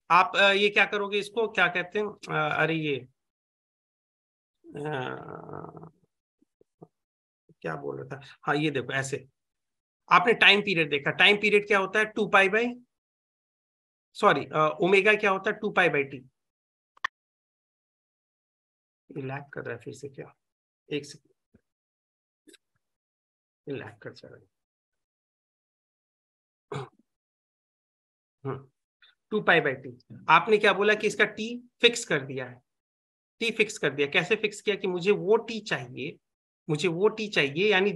आप ये क्या करोगे, इसको क्या कहते हैं, अरे ये क्या बोल रहा था, हाँ ये देखो ऐसे, आपने टाइम पीरियड देखा, टाइम पीरियड क्या होता है, 2 पाई बाई, सॉरी ओमेगा क्या होता है, 2 पाई बाई टी। लैग कर रहा है फिर से क्या, एक सेकंड, लैग कर जा रहा है। 2 पाई बाई टी, आपने क्या बोला कि इसका टी फिक्स कर दिया है, टी फिक्स कर दिया, कैसे फिक्स किया कि मुझे वो टी चाहिए, मुझे वो टी चाहिए, यानी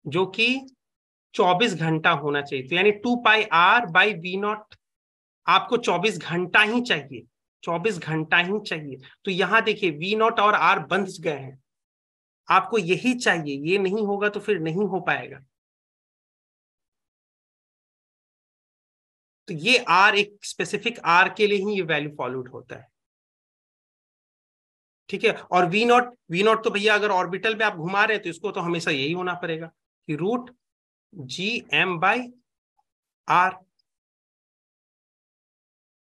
जो कि 24 घंटा होना चाहिए, तो यानी 2 पाई R/V0 आपको 24 घंटा ही चाहिए, 24 घंटा ही चाहिए। तो यहां देखिए V0 और R बंध गए हैं, आपको यही चाहिए, ये नहीं होगा तो फिर नहीं हो पाएगा। तो ये आर, एक स्पेसिफिक आर के लिए ही ये वैल्यू फॉलोड होता है, ठीक है। और वी नॉट तो भैया अगर ऑर्बिटल में आप घुमा रहे हैं तो इसको तो हमेशा यही होना पड़ेगा कि root G M by R.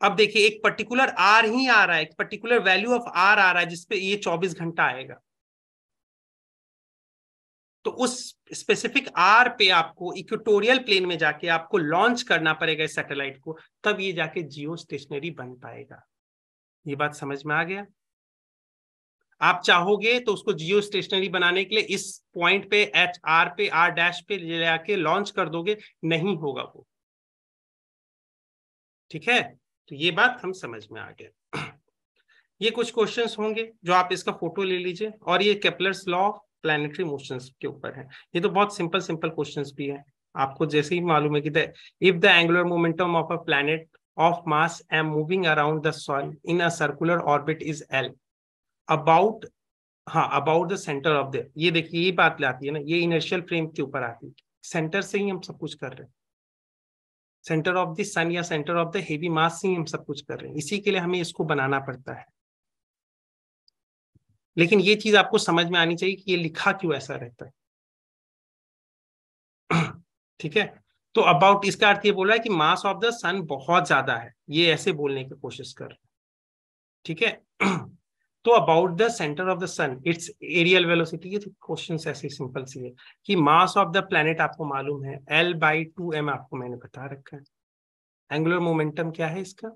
अब देखिए एक पर्टिकुलर आर ही आ रहा है, एक पर्टिकुलर वैल्यू ऑफ आर आ रहा है जिसपे ये 24 घंटा आएगा। तो उस स्पेसिफिक आर पे आपको इक्वेटोरियल प्लेन में जाके आपको लॉन्च करना पड़ेगा इस सैटेलाइट को, तब ये जाके जियो स्टेशनरी बन पाएगा। ये बात समझ में आ गया? आप चाहोगे तो उसको जियो स्टेशनरी बनाने के लिए इस पॉइंट पे एच आर पे आर डैश पे ले आके लॉन्च कर दोगे, नहीं होगा वो, ठीक है। तो ये बात हम समझ में आ गए। ये कुछ क्वेश्चंस होंगे जो आप इसका फोटो ले लीजिए, और ये Kepler's law of planetary motions के ऊपर है। ये तो बहुत सिंपल सिंपल क्वेश्चंस भी है, आपको जैसे ही मालूम है कि if the angular momentum of a planet of mass M moving around the sun in a circular orbit is L about, हाँ about the centre of the, ये देखिए ये बात लाती है ना, ये इनर्शियल फ्रेम के ऊपर आती है, सेंटर से ही हम सब कुछ कर रहे हैं, सेंटर ऑफ द सन या सेंटर ऑफ द हेवी मास से ही हम सब कुछ कर रहे हैं, इसी के लिए हमें इसको बनाना पड़ता है। लेकिन ये चीज आपको समझ में आनी चाहिए कि ये लिखा क्यों ऐसा रहता है। ठीक है, तो अबाउट इसका अर्थ ये बोल रहा है कि मास ऑफ द सन बहुत ज्यादा है, ये ऐसे बोलने की कोशिश कर रहे हैं, ठीक है। तो about the centre of the sun its areal velocity, ये क्वेश्चन ऐसे सिंपल सी है कि मास ऑफ द प्लेनेट आपको मालूम है L/2m, आपको मैंने बता रखा है। एंगुलर मोमेंटम क्या है इसका?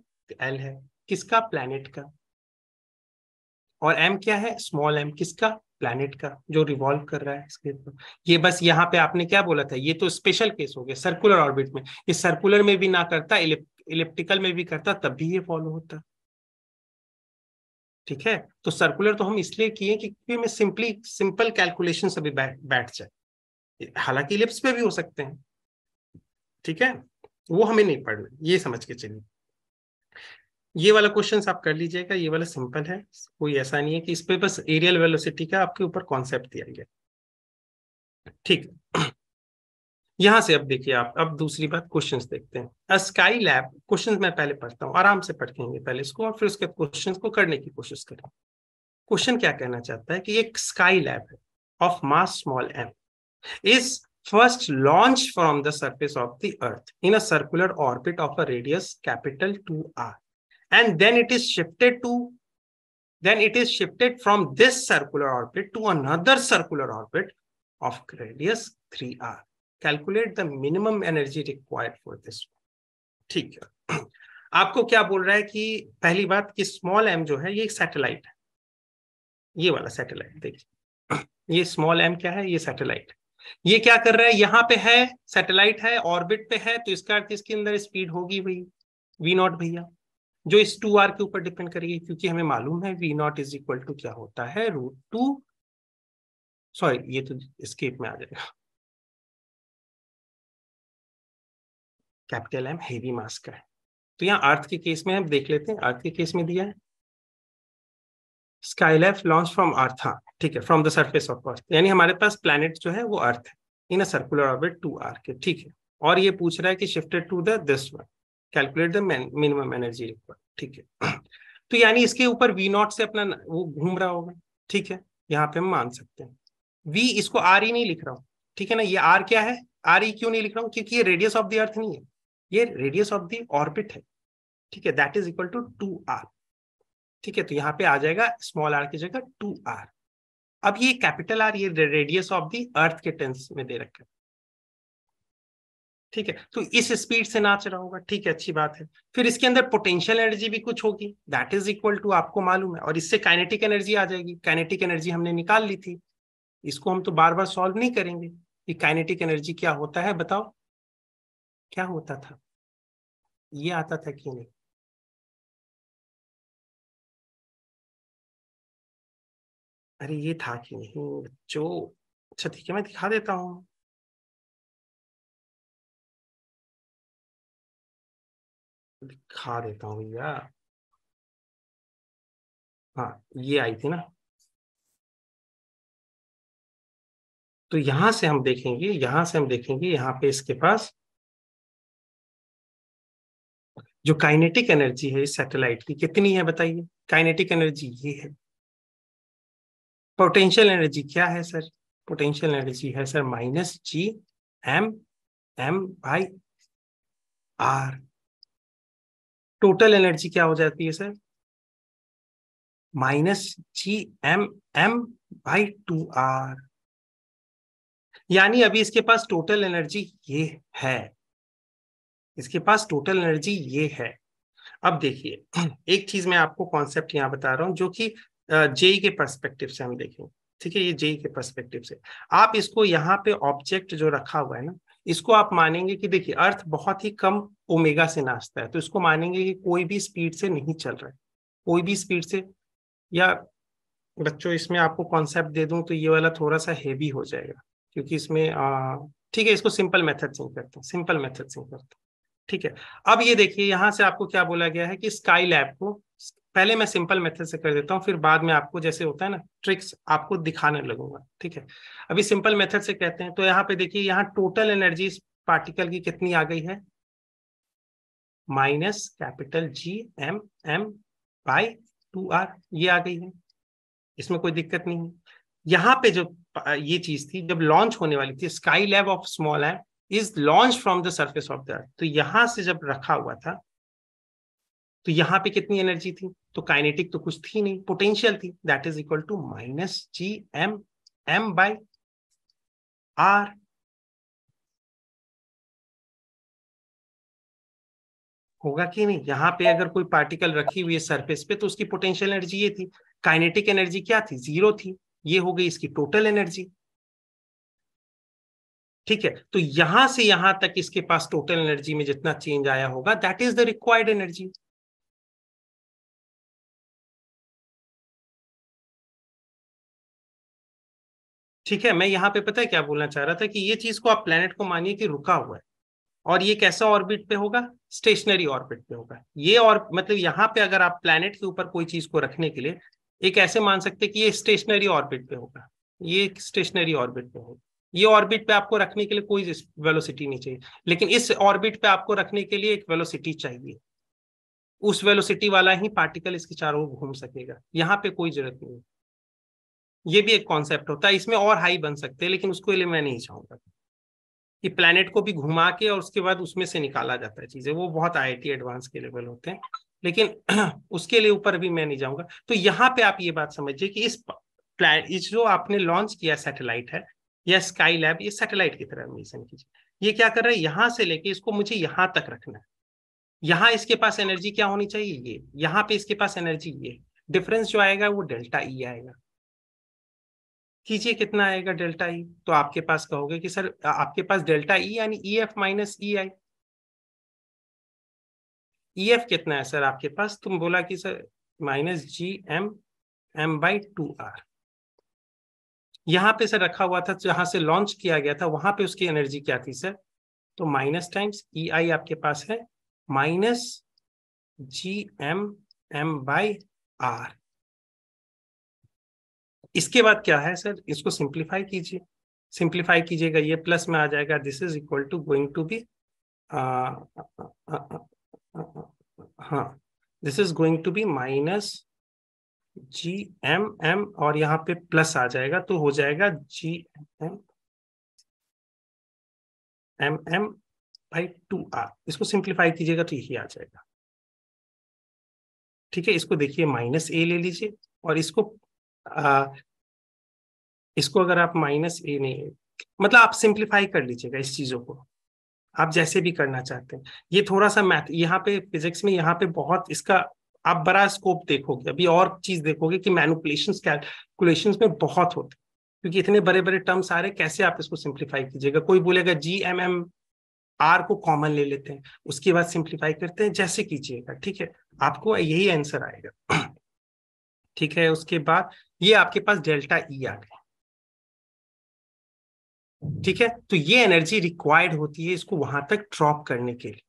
L है, किसका? प्लेनेट का। और m क्या है? स्मॉल m, किसका? प्लैनेट का, जो रिवॉल्व कर रहा है इसके ऊपर। ये बस यहाँ पे आपने क्या बोला था, ये तो स्पेशल केस हो गया सर्कुलर ऑर्बिट में, ये सर्कुलर में भी ना करता, इलिप्टिकल में भी करता, तब भी ये फॉलो होता, ठीक है। तो सर्कुलर तो हम इसलिए किए कि मैं सिंपल कैलकुलेशन अभी बैठ जाए, हालांकि इलिप्स पे भी हो सकते हैं, ठीक है, वो हमें नहीं पढ़ना, ये समझ के चलिए। ये वाला क्वेश्चन आप कर लीजिएगा, ये वाला सिंपल है, कोई ऐसा नहीं है कि इस पे बस एरियल वेलोसिटी का आपके ऊपर कॉन्सेप्ट दिया गया, ठीक। यहां से अब देखिए आप, अब दूसरी बात क्वेश्चंस देखते हैं। अ स्काई लैब, क्वेश्चंस मैं पहले पढ़ता हूँ, आराम से पढ़ेंगे पहले इसको और फिर उसके क्वेश्चंस को करने की कोशिश करें। क्वेश्चन क्या कहना चाहता है कि एक स्काई लैब है of mass small m is first launched from the surface of the earth in a circular orbit of a radius capital 2r, and then it is shifted from this circular orbit to another circular orbit of radius 3r. Calculate the minimum energy required for this. ठीक है, आपको क्या बोल रहा है कि पहली बात कि स्मॉल m जो है ये एक सैटेलाइट है, ये वाला सैटेलाइट देखिए, ये स्मॉल m क्या है? ये सैटेलाइट, ये क्या कर रहा है? यहाँ पे है सैटेलाइट है, ऑर्बिट पे है, तो इसका अर्थ इसके अंदर स्पीड होगी वही V0 भैया, जो इस 2r के ऊपर डिपेंड करेगी, क्योंकि हमें मालूम है V0 इज इक्वल टू क्या होता है, √2, सॉरी ये तो स्केप में आ जाएगा, कैपिटल M हेवी मास का है। तो यहाँ अर्थ के केस में हम देख लेते हैं, अर्थ के केस में दिया है स्काईलैब लॉन्च फ्रॉम अर्थ, हाँ ठीक है, from the surface of earth, यानी हमारे पास प्लैनेट जो है वो अर्थ है इन अ सर्कुलर ऑर्बिट 2r के, ठीक है। और ये पूछ रहा है कि shifted to the this one, calculate the minimum energy required, ठीक है। तो यानी इसके ऊपर V0 से अपना वो घूम रहा होगा, ठीक है, यहाँ पे हम मान सकते हैं। V इसको R ही नहीं लिख रहा हूँ, ठीक है ना, ये R क्या है? R ही क्यों नहीं लिख रहा हूँ? क्योंकि ये रेडियस ऑफ द अर्थ नहीं है, ये रेडियस ऑफ द ऑर्बिट है, ठीक है, that is equal to 2r, ठीक है। तो यहाँ पे आ जाएगा स्मॉल r की जगह 2r। अब ये कैपिटल R ये रेडियस ऑफ द अर्थ के टेंस में दे रखा है, ठीक है। तो इस स्पीड से नाच रहा होगा, ठीक है, अच्छी बात है। फिर इसके अंदर पोटेंशियल एनर्जी भी कुछ होगी, दैट इज इक्वल टू, आपको मालूम है, और इससे काइनेटिक एनर्जी आ जाएगी, काइनेटिक एनर्जी हमने निकाल ली थी, इसको हम तो बार बार सॉल्व नहीं करेंगे कि काइनेटिक एनर्जी क्या होता है, बताओ क्या होता था, ये आता था कि नहीं? अरे ये था कि नहीं बच्चों? अच्छा ठीक है, मैं दिखा देता हूँ, दिखा देता हूँ भैया। हाँ ये आई थी ना, तो यहां से हम देखेंगे, यहां से हम देखेंगे, यहाँ पे इसके पास जो काइनेटिक एनर्जी है इस सैटेलाइट की कितनी है बताइए? काइनेटिक एनर्जी ये है। पोटेंशियल एनर्जी क्या है सर? पोटेंशियल एनर्जी है सर -Gm_m/r। टोटल एनर्जी क्या हो जाती है सर? -Gm_m/2r। यानी अभी इसके पास टोटल एनर्जी ये है, इसके पास टोटल एनर्जी ये है। अब देखिए एक चीज मैं आपको कॉन्सेप्ट यहाँ बता रहा हूँ जो कि जेई के पर्सपेक्टिव से हम देखेंगे। ठीक है, ये जेई के पर्सपेक्टिव से आप इसको यहाँ पे ऑब्जेक्ट जो रखा हुआ है ना, इसको आप मानेंगे कि देखिए अर्थ बहुत ही कम ओमेगा से नाचता है, तो इसको मानेंगे कि कोई भी स्पीड से नहीं चल रहा है, कोई भी स्पीड से। या बच्चों इसमें आपको कॉन्सेप्ट दे दूं तो ये वाला थोड़ा सा हेवी हो जाएगा, क्योंकि इसमें ठीक है, इसको सिंपल मेथड से करते हैं, सिंपल मेथड से करते हैं। ठीक है, अब ये देखिए यहाँ से आपको क्या बोला गया है कि स्काई लैब को, पहले मैं सिंपल मेथड से कर देता हूँ, फिर बाद में आपको जैसे होता है ना ट्रिक्स आपको दिखाने लगूंगा। ठीक है, अभी सिंपल मेथड से कहते हैं। तो यहाँ पे देखिए, यहाँ टोटल एनर्जी इस पार्टिकल की कितनी आ गई है? -Gm_m/2r ये आ गई है, इसमें कोई दिक्कत नहीं है। यहाँ पे जो ये चीज थी जब लॉन्च होने वाली थी, sky lab of small lab is launch from the surface of the earth, तो यहां से जब रखा हुआ था तो यहाँ पे कितनी एनर्जी थी? तो काइनेटिक तो कुछ थी नहीं, पोटेंशियल थी, that is equal to -Gm_m/r। होगा कि नहीं? यहाँ पे अगर कोई पार्टिकल रखी हुई है सरफेस पे तो उसकी पोटेंशियल एनर्जी ये थी, काइनेटिक एनर्जी क्या थी? 0 थी। ये हो गई इसकी टोटल एनर्जी। ठीक है, तो यहां से यहां तक इसके पास टोटल एनर्जी में जितना चेंज आया होगा that is the required energy. ठीक है, मैं यहाँ पे पता है क्या बोलना चाह रहा था कि ये चीज को आप प्लेनेट को मानिए कि रुका हुआ है, और ये कैसा ऑर्बिट पे होगा? स्टेशनरी ऑर्बिट पे होगा ये। और मतलब यहाँ पे अगर आप प्लेनेट के ऊपर कोई चीज को रखने के लिए एक ऐसे मान सकते कि ये स्टेशनरी ऑर्बिट पे होगा, ये स्टेशनरी ऑर्बिट पे होगा। ये ऑर्बिट पे आपको रखने के लिए कोई वेलोसिटी नहीं चाहिए, लेकिन इस ऑर्बिट पे आपको रखने के लिए एक वेलोसिटी चाहिए, उस वेलोसिटी वाला ही पार्टिकल इसके चारों ओर घूम सकेगा, यहाँ पे कोई जरूरत नहीं है। ये भी एक कॉन्सेप्ट होता है, इसमें और हाई बन सकते हैं, लेकिन उसको लिए मैं नहीं चाहूंगा कि प्लैनेट को भी घुमा के और उसके बाद उसमें से निकाला जाता है चीजें, वो बहुत आईआईटी एडवांस के लेवल होते हैं, लेकिन उसके लिए ऊपर भी मैं नहीं जाऊंगा। तो यहाँ पे आप ये बात समझिए कि इस जो आपने लॉन्च किया सैटेलाइट है या स्काई लैब, ये सैटेलाइट की तरह मिशन कीजिए। ये क्या कर रहा है, यहाँ से लेके इसको मुझे यहाँ तक रखना है। यहाँ इसके पास एनर्जी क्या होनी चाहिए? ये यहाँ पे इसके पास एनर्जी ये, डिफरेंस जो आएगा वो डेल्टा ई आएगा। कीजिए कितना आएगा डेल्टा ई? तो आपके पास कहोगे कि सर आपके पास डेल्टा ई यानी ई एफ माइनस ई आई। ई एफ कितना है सर आपके पास? तुम बोला कि सर -Gm_m/2r। यहाँ पे सर रखा हुआ था, जहां से लॉन्च किया गया था वहां पे उसकी एनर्जी क्या थी सर? तो माइनस टाइम्स ई आई आपके पास है -Gm_m/r। इसके बाद क्या है सर? इसको सिंप्लीफाई कीजिए, सिंप्लीफाई कीजिएगा, ये प्लस में आ जाएगा, this is equal to going to be हाँ, this is going to be -Gm_m और यहाँ पे प्लस आ जाएगा तो हो जाएगा Gm_m/2r। इसको सिंप्लीफाई कीजिएगा तो यही आ जाएगा। ठीक है, इसको देखिए -a ले लीजिए, और इसको अगर आप -a नहीं, मतलब आप सिंप्लीफाई कर लीजिएगा इस चीजों को, आप जैसे भी करना चाहते हैं। ये थोड़ा सा मैथ यहाँ पे फिजिक्स में यहाँ पे बहुत इसका आप बड़ा स्कोप देखोगे, अभी और चीज देखोगे कि मैनिपुलेशंस कैलकुलेशंस में बहुत होते हैं, क्योंकि इतने बड़े बड़े टर्म्स आ रहे हैं, कैसे आप इसको सिंप्लीफाई कीजिएगा? कोई बोलेगा Gm_m/r को कॉमन ले लेते हैं, उसके बाद सिंप्लीफाई करते हैं, जैसे कीजिएगा। ठीक है, आपको यही आंसर आएगा। ठीक है, उसके बाद ये आपके पास डेल्टा ई आ गया। ठीक है, तो ये एनर्जी रिक्वायर्ड होती है इसको वहां तक ड्रॉप करने के लिए।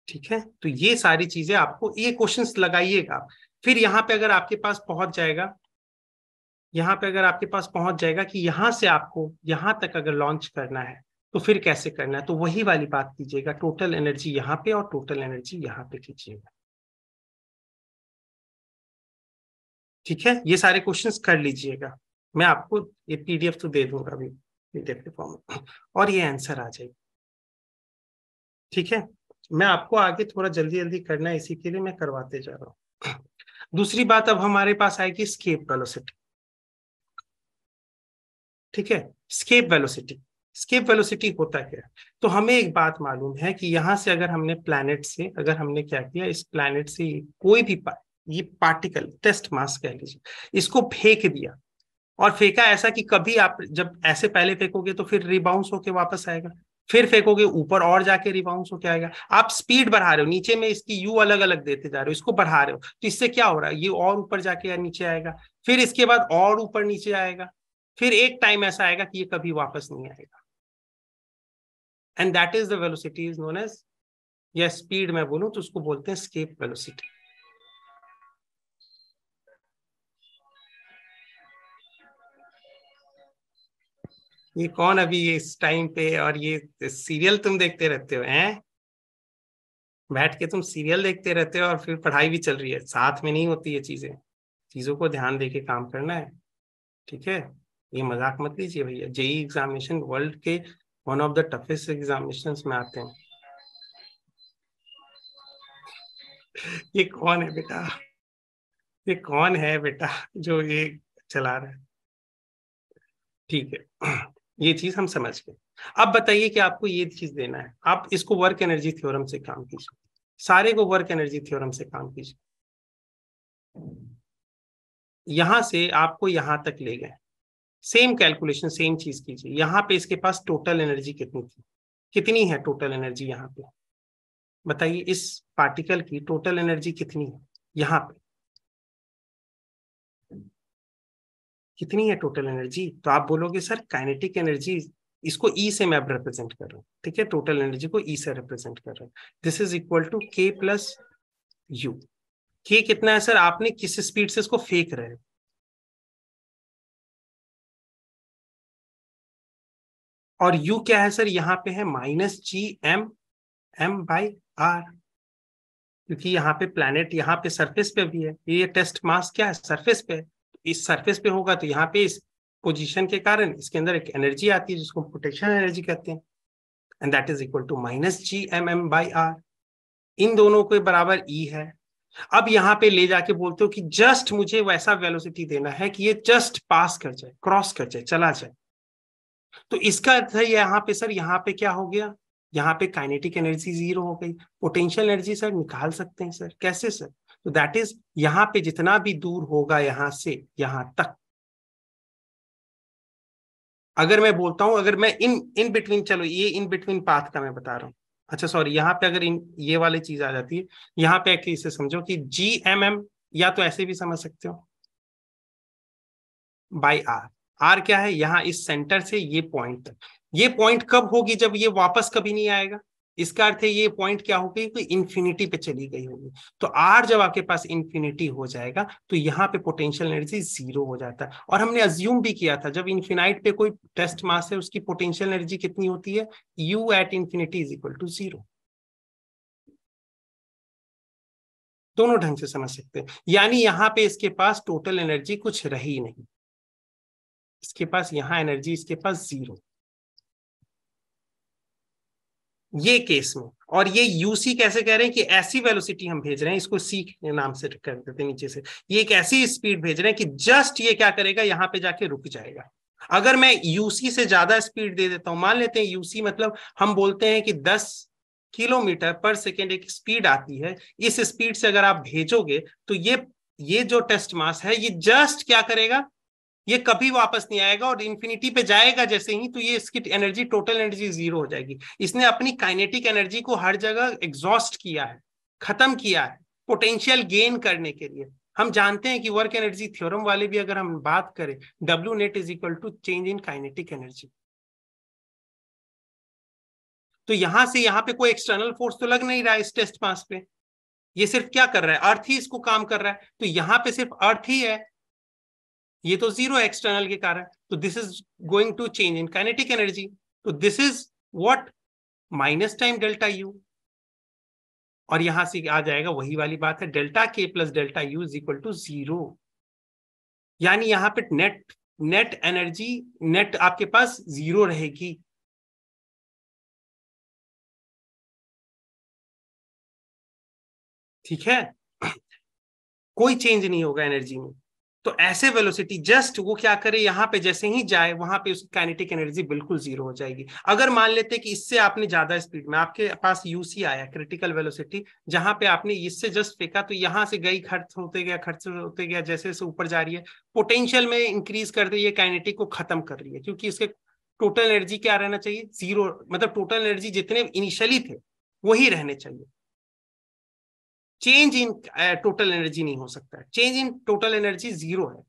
ठीक है, तो ये सारी चीजें आपको, ये क्वेश्चंस लगाइएगा। फिर यहाँ पे अगर आपके पास पहुंच जाएगा, यहाँ पे अगर आपके पास पहुंच जाएगा कि यहाँ से आपको यहाँ तक अगर लॉन्च करना है, तो फिर कैसे करना है, तो वही वाली बात कीजिएगा, टोटल एनर्जी यहाँ पे और टोटल एनर्जी यहाँ पे कीजिएगा। ठीक है, ये सारे क्वेश्चंस कर लीजिएगा, मैं आपको ये पीडीएफ तो दे दूंगा अभी पीडीएफ के फॉर्म में, और ये आंसर आ जाएगा। ठीक है, मैं आपको आगे थोड़ा जल्दी जल्दी करना है, इसी के लिए मैं करवाते जा रहा हूँ। दूसरी बात, अब हमारे पास आएगी स्केप वेलोसिटी। ठीक है, स्केप वेलोसिटी, स्केप वेलोसिटी होता क्या है? तो हमें एक बात मालूम है कि यहां से अगर हमने प्लैनेट से, अगर हमने क्या किया, इस प्लैनेट से कोई भी ये पार्टिकल, टेस्ट मास कह लीजिए, इसको फेंक दिया, और फेंका ऐसा कि कभी आप जब ऐसे पहले फेंकोगे तो फिर रिबाउंस होके वापस आएगा, फिर फेंकोगे ऊपर और जाके रिबाउंस होके आएगा। आप स्पीड बढ़ा रहे हो, नीचे में इसकी यू अलग अलग देते जा रहे हो, इसको बढ़ा रहे हो, तो इससे क्या हो रहा है, ये और ऊपर जाके या नीचे आएगा, फिर इसके बाद और ऊपर नीचे आएगा, फिर एक टाइम ऐसा आएगा कि ये कभी वापस नहीं आएगा। And that is the velocity is known as, या स्पीड मैं बोलूं तो उसको बोलते हैं स्केप वेलोसिटी। ये कौन अभी ये इस टाइम पे, और ये सीरियल तुम देखते रहते हो हैं, बैठ के तुम सीरियल देखते रहते हो और फिर पढ़ाई भी चल रही है, साथ में नहीं होती ये चीजें, चीजों को ध्यान देके काम करना है। ठीक है, ये मजाक मत लीजिए भैया, जेई एग्जामिनेशन वर्ल्ड के one of the toughest examination में आते हैं। ये कौन है बेटा, ये कौन है बेटा जो ये चला रहा है? ठीक है, ये चीज हम समझ गए। अब बताइए कि आपको ये चीज देना है, आप इसको वर्क एनर्जी थ्योरम से काम कीजिए, सारे को वर्क एनर्जी थ्योरम से काम कीजिए। यहां से आपको यहां तक ले गए, सेम कैलकुलेशन सेम चीज कीजिए। यहाँ पे इसके पास टोटल एनर्जी कितनी थी, कितनी है टोटल एनर्जी यहाँ पे, बताइए इस पार्टिकल की टोटल एनर्जी कितनी है यहाँ पे, कितनी है टोटल एनर्जी? तो आप बोलोगे सर काइनेटिक एनर्जी, इसको ई से मैं अब रिप्रेजेंट कर रहा हूँ। ठीक है, टोटल एनर्जी को ई से रिप्रेजेंट कर रहा हूँ। दिस इज इक्वल टू के प्लस यू। के कितना है सर, आपने किस स्पीड से इसको फेंक रहे हो, और यू क्या है सर, यहाँ पे है minus G M M by R, क्योंकि यहाँ पे प्लैनेट यहाँ पे सरफेस पे भी है, ये टेस्ट मास क्या है, सरफेस पे है, इस सरफेस पे होगा तो यहाँ पे इस पोजीशन के कारण इसके अंदर एक एनर्जी आती है जिसको पोटेंशियल एनर्जी कहते हैं, and that is equal to minus G M M by R. इन दोनों के बराबर ई है। अब यहाँ पे ले जाके बोलते हो कि जस्ट मुझे वैसा वेलोसिटी देना है कि ये जस्ट पास कर जाए, क्रॉस कर जाए, चला जाए। तो इसका अर्थ है यहाँ पे सर, यहाँ पे क्या हो गया, यहाँ पे काइनेटिक एनर्जी जीरो हो गई, पोटेंशियल एनर्जी सर निकाल सकते हैं सर, कैसे सर? तो दैट इज यहाँ पे जितना भी दूर होगा यहाँ से यहाँ तक, अगर मैं बोलता हूं, अगर मैं इन इन बिटवीन, चलो ये इन बिटवीन पाथ का मैं बता रहा हूँ, अच्छा सॉरी, यहाँ पे अगर इन ये वाली चीज आ जाती है, यहाँ पे इसे समझो कि जी एम एम, या तो ऐसे भी समझ सकते हो, बाई आर। आर क्या है, यहाँ इस सेंटर से ये पॉइंट तक, ये पॉइंट कब होगी, जब ये वापस कभी नहीं आएगा, इसका अर्थ है ये पॉइंट क्या हो गई, कोई इंफिनिटी पे चली गई होगी। तो आर जब आपके पास इंफिनिटी हो जाएगा तो यहाँ पे पोटेंशियल एनर्जी जीरो हो जाता है। और हमने अज्यूम भी किया था जब इन्फिनाइट पे कोई टेस्ट मास है उसकी पोटेंशियल एनर्जी कितनी होती है, U at infinity is equal to zero. दोनों ढंग से समझ सकते हैं, यानी यहाँ पे इसके पास टोटल एनर्जी कुछ रही नहीं, इसके पास यहाँ एनर्जी, इसके पास जीरो, ये केस में। और ये यूसी कैसे कह रहे हैं कि ऐसी वेलोसिटी हम भेज रहे हैं, इसको सी के नाम से कर देते हैं नीचे से, ये एक ऐसी स्पीड भेज रहे हैं कि जस्ट ये क्या करेगा, यहाँ पे जाके रुक जाएगा। अगर मैं यूसी से ज्यादा स्पीड दे देता हूं, मान लेते हैं यूसी मतलब हम बोलते हैं कि 10 किलोमीटर पर सेकेंड एक स्पीड आती है, इस स्पीड से अगर आप भेजोगे तो ये जो टेस्ट मास है ये जस्ट क्या करेगा, ये कभी वापस नहीं आएगा, और इन्फिनिटी पे जाएगा जैसे ही तो ये इसकी एनर्जी, टोटल एनर्जी जीरो हो जाएगी। इसने अपनी काइनेटिक एनर्जी को हर जगह एग्जॉस्ट किया है, खत्म किया है, पोटेंशियल गेन करने के लिए। हम जानते हैं कि वर्क एनर्जी थ्योरम वाले भी अगर हम बात करें, W net is equal to change in kinetic energy. तो यहां से यहां पे कोई एक्सटर्नल फोर्स तो लग नहीं रहा है इस टेस्ट मास पे, ये सिर्फ क्या कर रहा है, अर्थ ही इसको काम कर रहा है, तो यहां पे सिर्फ अर्थ ही है, ये तो जीरो एक्सटर्नल के कारण, तो this is going to change in kinetic energy. तो this is what, minus time delta U, और यहां से आ जाएगा वही वाली बात है, delta K plus delta U is equal to 0। यानी यहां पे नेट एनर्जी, नेट आपके पास 0 रहेगी। ठीक है, कोई चेंज नहीं होगा एनर्जी में। तो ऐसे वेलोसिटी जस्ट वो क्या करे, यहां पे जैसे ही जाए वहां पे उसकी काइनेटिक एनर्जी बिल्कुल 0 हो जाएगी। अगर मान लेते कि इससे आपने ज्यादा स्पीड में, आपके पास यूसी आया क्रिटिकल वेलोसिटी, जहां पे आपने इससे जस्ट फेंका तो यहां से गई, खर्च होते गया, खर्च होते गया, जैसे जैसे ऊपर जा रही है पोटेंशियल में इंक्रीज कर रही है, काइनेटिक को खत्म कर रही है, क्योंकि इसके टोटल एनर्जी क्या रहना चाहिए, 0, मतलब टोटल एनर्जी जितने इनिशियली थे वही रहने चाहिए। चेंज इन टोटल एनर्जी नहीं हो सकता है, चेंज इन टोटल एनर्जी 0 है।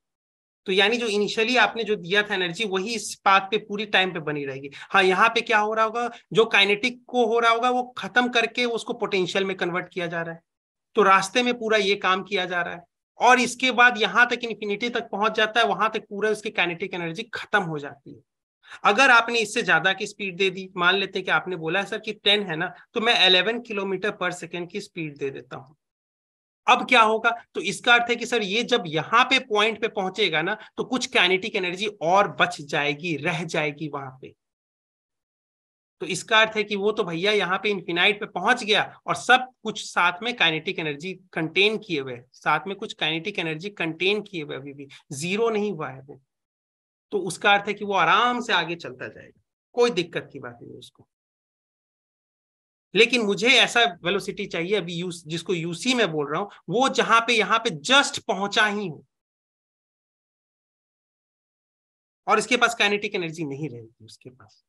तो यानी जो इनिशियली आपने जो दिया था एनर्जी वही इस पाथ पे पूरी टाइम पे बनी रहेगी। हाँ, यहाँ पे क्या हो रहा होगा, जो काइनेटिक को हो रहा होगा वो खत्म करके उसको पोटेंशियल में कन्वर्ट किया जा रहा है। तो रास्ते में पूरा ये काम किया जा रहा है, और इसके बाद यहां तक इन्फिनिटी तक पहुंच जाता है, वहां तक पूरा उसकी काइनेटिक एनर्जी खत्म हो जाती है। अगर आपने इससे ज्यादा की स्पीड दे दी, मान लेते हैं कि आपने बोला है सर कि 10 है ना, तो मैं 11 किलोमीटर पर सेकेंड की स्पीड दे देता हूं। अब क्या होगा, तो इसका अर्थ है कि सर ये जब यहां पे पॉइंट पे पहुंचेगा ना, तो कुछ काइनेटिक एनर्जी और बच जाएगी, रह जाएगी वहां पे। तो इसका अर्थ है कि वो तो भैया यहाँ पे इन्फिनाइट पे पहुंच गया, और सब कुछ साथ में काइनेटिक एनर्जी कंटेन किए हुए, साथ में कुछ काइनेटिक एनर्जी कंटेन किए हुए, अभी भी 0 नहीं हुआ है वो। तो उसका अर्थ है कि वो आराम से आगे चलता जाएगा, कोई दिक्कत की बात नहीं उसको। लेकिन मुझे ऐसा वेलोसिटी चाहिए अभी जिसको यूसी में बोल रहा हूं, वो जहां पे यहां पे जस्ट पहुंचा ही हो, और इसके पास काइनेटिक एनर्जी नहीं रहेगी, उसके पास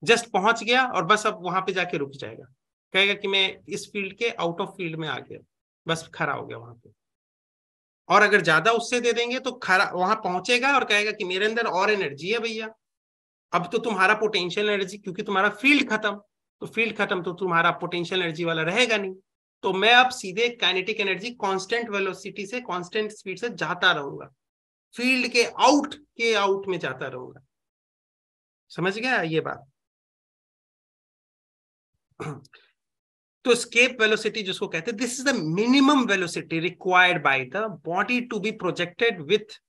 जस्ट पहुंच गया और बस अब वहां पे जाके रुक जाएगा, कहेगा कि मैं इस फील्ड के आउट ऑफ फील्ड में आ गया, बस खड़ा हो गया वहां पे। और अगर ज्यादा उससे दे देंगे तो खड़ा वहां पहुंचेगा और कहेगा कि मेरे अंदर और एनर्जी है भैया। अब तो तुम्हारा पोटेंशियल एनर्जी, क्योंकि तुम्हारा फील्ड खत्म, तो फील्ड खत्म तो तुम्हारा पोटेंशियल एनर्जी वाला रहेगा नहीं। तो मैं अब सीधे काइनेटिक एनर्जी कांस्टेंट वेलोसिटी से, कांस्टेंट स्पीड से जाता रहूंगा, फील्ड के आउट में जाता रहूंगा। समझ गया ये बात? तो स्केप वेलोसिटी जिसको कहते हैं, this is the minimum velocity required by the body to be projected with,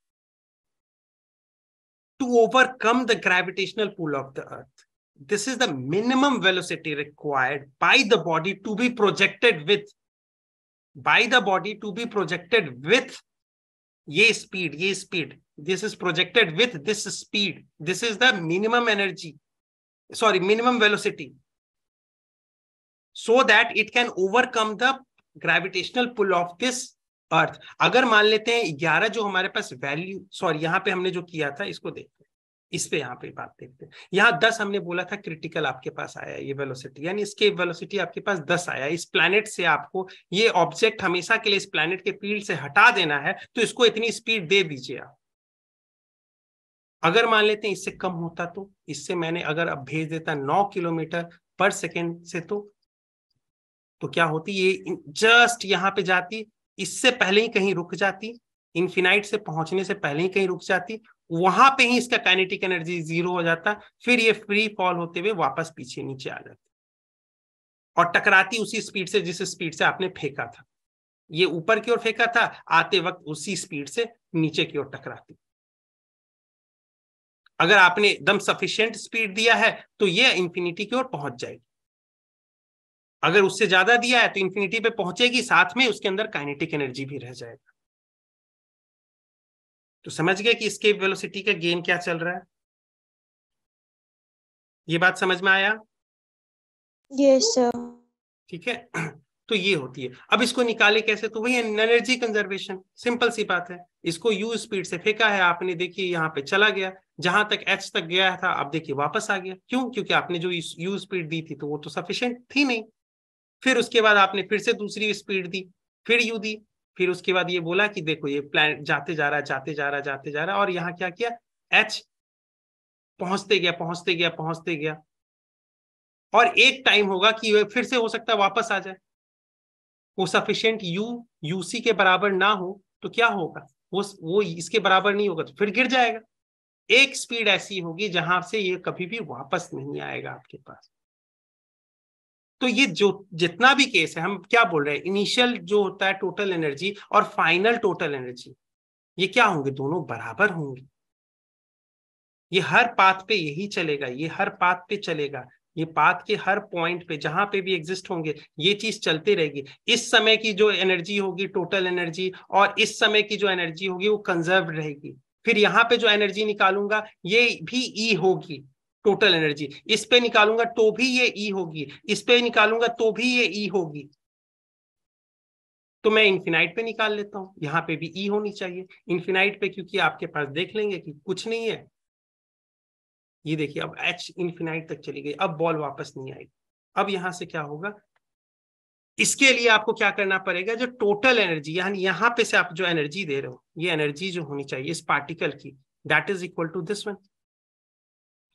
to overcome the gravitational pull of the earth. This is the minimum velocity required by the body to be projected with, ये speed, this is projected with this speed, this is the minimum energy, sorry, minimum velocity, so that it can overcome the gravitational pull of this अर्थ। अगर मान लेते हैं 11 जो हमारे पास वैल्यू, सॉरी यहाँ पे हमने जो किया था इसको देखते हैं, इस पे यहाँ पे बात देखते हैं। यहाँ 10 हमने बोला था क्रिटिकल आपके पास आया ये वेलोसिटी, यानी इसके वेलोसिटी आपके पास 10 आया। इस प्लैनेट से आपको ये ऑब्जेक्ट हमेशा के लिए इस प्लैनेट के फील्ड से हटा देना है, तो इसको इतनी स्पीड दे दीजिए आप। अगर मान लेते हैं इससे कम होता, तो इससे मैंने अगर अब भेज देता 9 किलोमीटर पर सेकेंड से, तो क्या होती, ये जस्ट यहाँ पे जाती, इससे पहले ही कहीं रुक जाती, इन्फिनाइट से पहुंचने से पहले ही कहीं रुक जाती, वहां पे ही इसका काइनेटिक एनर्जी 0 हो जाता, फिर ये फ्री फॉल होते हुए वापस पीछे नीचे आ जाती और टकराती उसी स्पीड से जिस स्पीड से आपने फेंका था। ये ऊपर की ओर फेंका था, आते वक्त उसी स्पीड से नीचे की ओर टकराती। अगर आपने एकदम सफिशिएंट स्पीड दिया है तो ये इंफिनिटी की ओर पहुंच जाएगी, अगर उससे ज्यादा दिया है तो इंफिनिटी पे पहुंचेगी, साथ में उसके अंदर काइनेटिक एनर्जी भी रह जाएगा। तो समझ गए कि एस्केप वेलोसिटी का गेन क्या चल रहा है? ये बात समझ में आया? Yes sir. ठीक है, तो ये होती है। अब इसको निकाले कैसे, तो वही एनर्जी कंजर्वेशन, सिंपल सी बात है। इसको यू स्पीड से फेंका है आपने, देखिए यहाँ पे चला गया, जहां तक एच तक गया था, अब देखिए वापस आ गया। क्यों? क्योंकि आपने जो यू स्पीड दी थी तो वो तो सफिशिएंट थी नहीं। फिर उसके बाद आपने फिर से दूसरी स्पीड दी, फिर यू दी, फिर उसके बाद ये बोला कि देखो ये प्लैनेट जाते जा रहा है, जाते जा रहा है, जाते जा रहा है, और यहाँ क्या किया, एच पहुंचते गया, पहुंचते गया, पहुंचते गया, और एक टाइम होगा कि फिर से हो सकता है वापस आ जाए। वो सफिशिएंट यूसी के बराबर ना हो तो क्या होगा, वो इसके बराबर नहीं होगा तो फिर गिर जाएगा। एक स्पीड ऐसी होगी जहां से ये कभी भी वापस नहीं आएगा आपके पास। तो ये जो जितना भी केस है, हम क्या बोल रहे हैं, इनिशियल जो होता है टोटल एनर्जी और फाइनल टोटल एनर्जी, ये क्या होंगे, दोनों बराबर होंगे। ये हर पाथ पे यही चलेगा, ये हर पाथ पे चलेगा, ये पाथ के हर पॉइंट पे जहां पे भी एग्जिस्ट होंगे ये चीज चलती रहेगी। इस समय की जो एनर्जी होगी टोटल एनर्जी, और इस समय की जो एनर्जी होगी वो कंजर्व रहेगी। फिर यहाँ पे जो एनर्जी निकालूंगा ये भी ई होगी, टोटल एनर्जी। इस पे निकालूंगा तो भी ये ई होगी, इस पे निकालूंगा तो भी ये ई होगी। तो मैं इन्फिनाइट पे निकाल लेता हूं, यहाँ पे भी ई होनी चाहिए इन्फिनाइट पे, क्योंकि आपके पास देख लेंगे कि कुछ नहीं है। ये देखिए अब एच इन्फिनाइट तक चली गई, अब बॉल वापस नहीं आएगी। अब यहां से क्या होगा, इसके लिए आपको क्या करना पड़ेगा, जो टोटल एनर्जी यानी यहां पे से आप जो एनर्जी दे रहे हो, ये एनर्जी जो होनी चाहिए इस पार्टिकल की, that is equal to this one.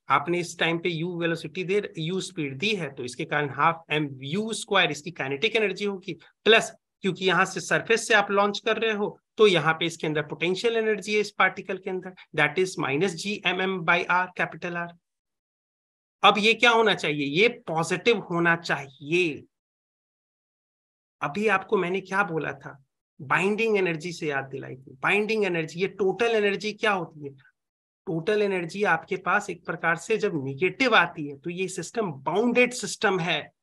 आपने इस टाइम पे यू वेलोसिटी दे, यू स्पीड दी है, तो इसके कारण हाफ एम यू स्क्वायर इसकी काइनेटिक एनर्जी होगी, प्लस क्योंकि यहां से सरफेस से आप लॉन्च कर रहे हो तो यहाँ पे इसके अंदर पोटेंशियल एनर्जी है इस पार्टिकल के अंदर, that is minus G M M by R, capital R. अब ये क्या होना चाहिए, ये पॉजिटिव होना चाहिए। अभी आपको मैंने क्या बोला था, बाइंडिंग एनर्जी से याद दिलाई थी, बाइंडिंग एनर्जी, ये टोटल एनर्जी क्या होती है, टोटल एनर्जी आपके पास एक प्रकार से जब निगेटिव आती है तो ये सिस्टम बाउंडेड सिस्टम है।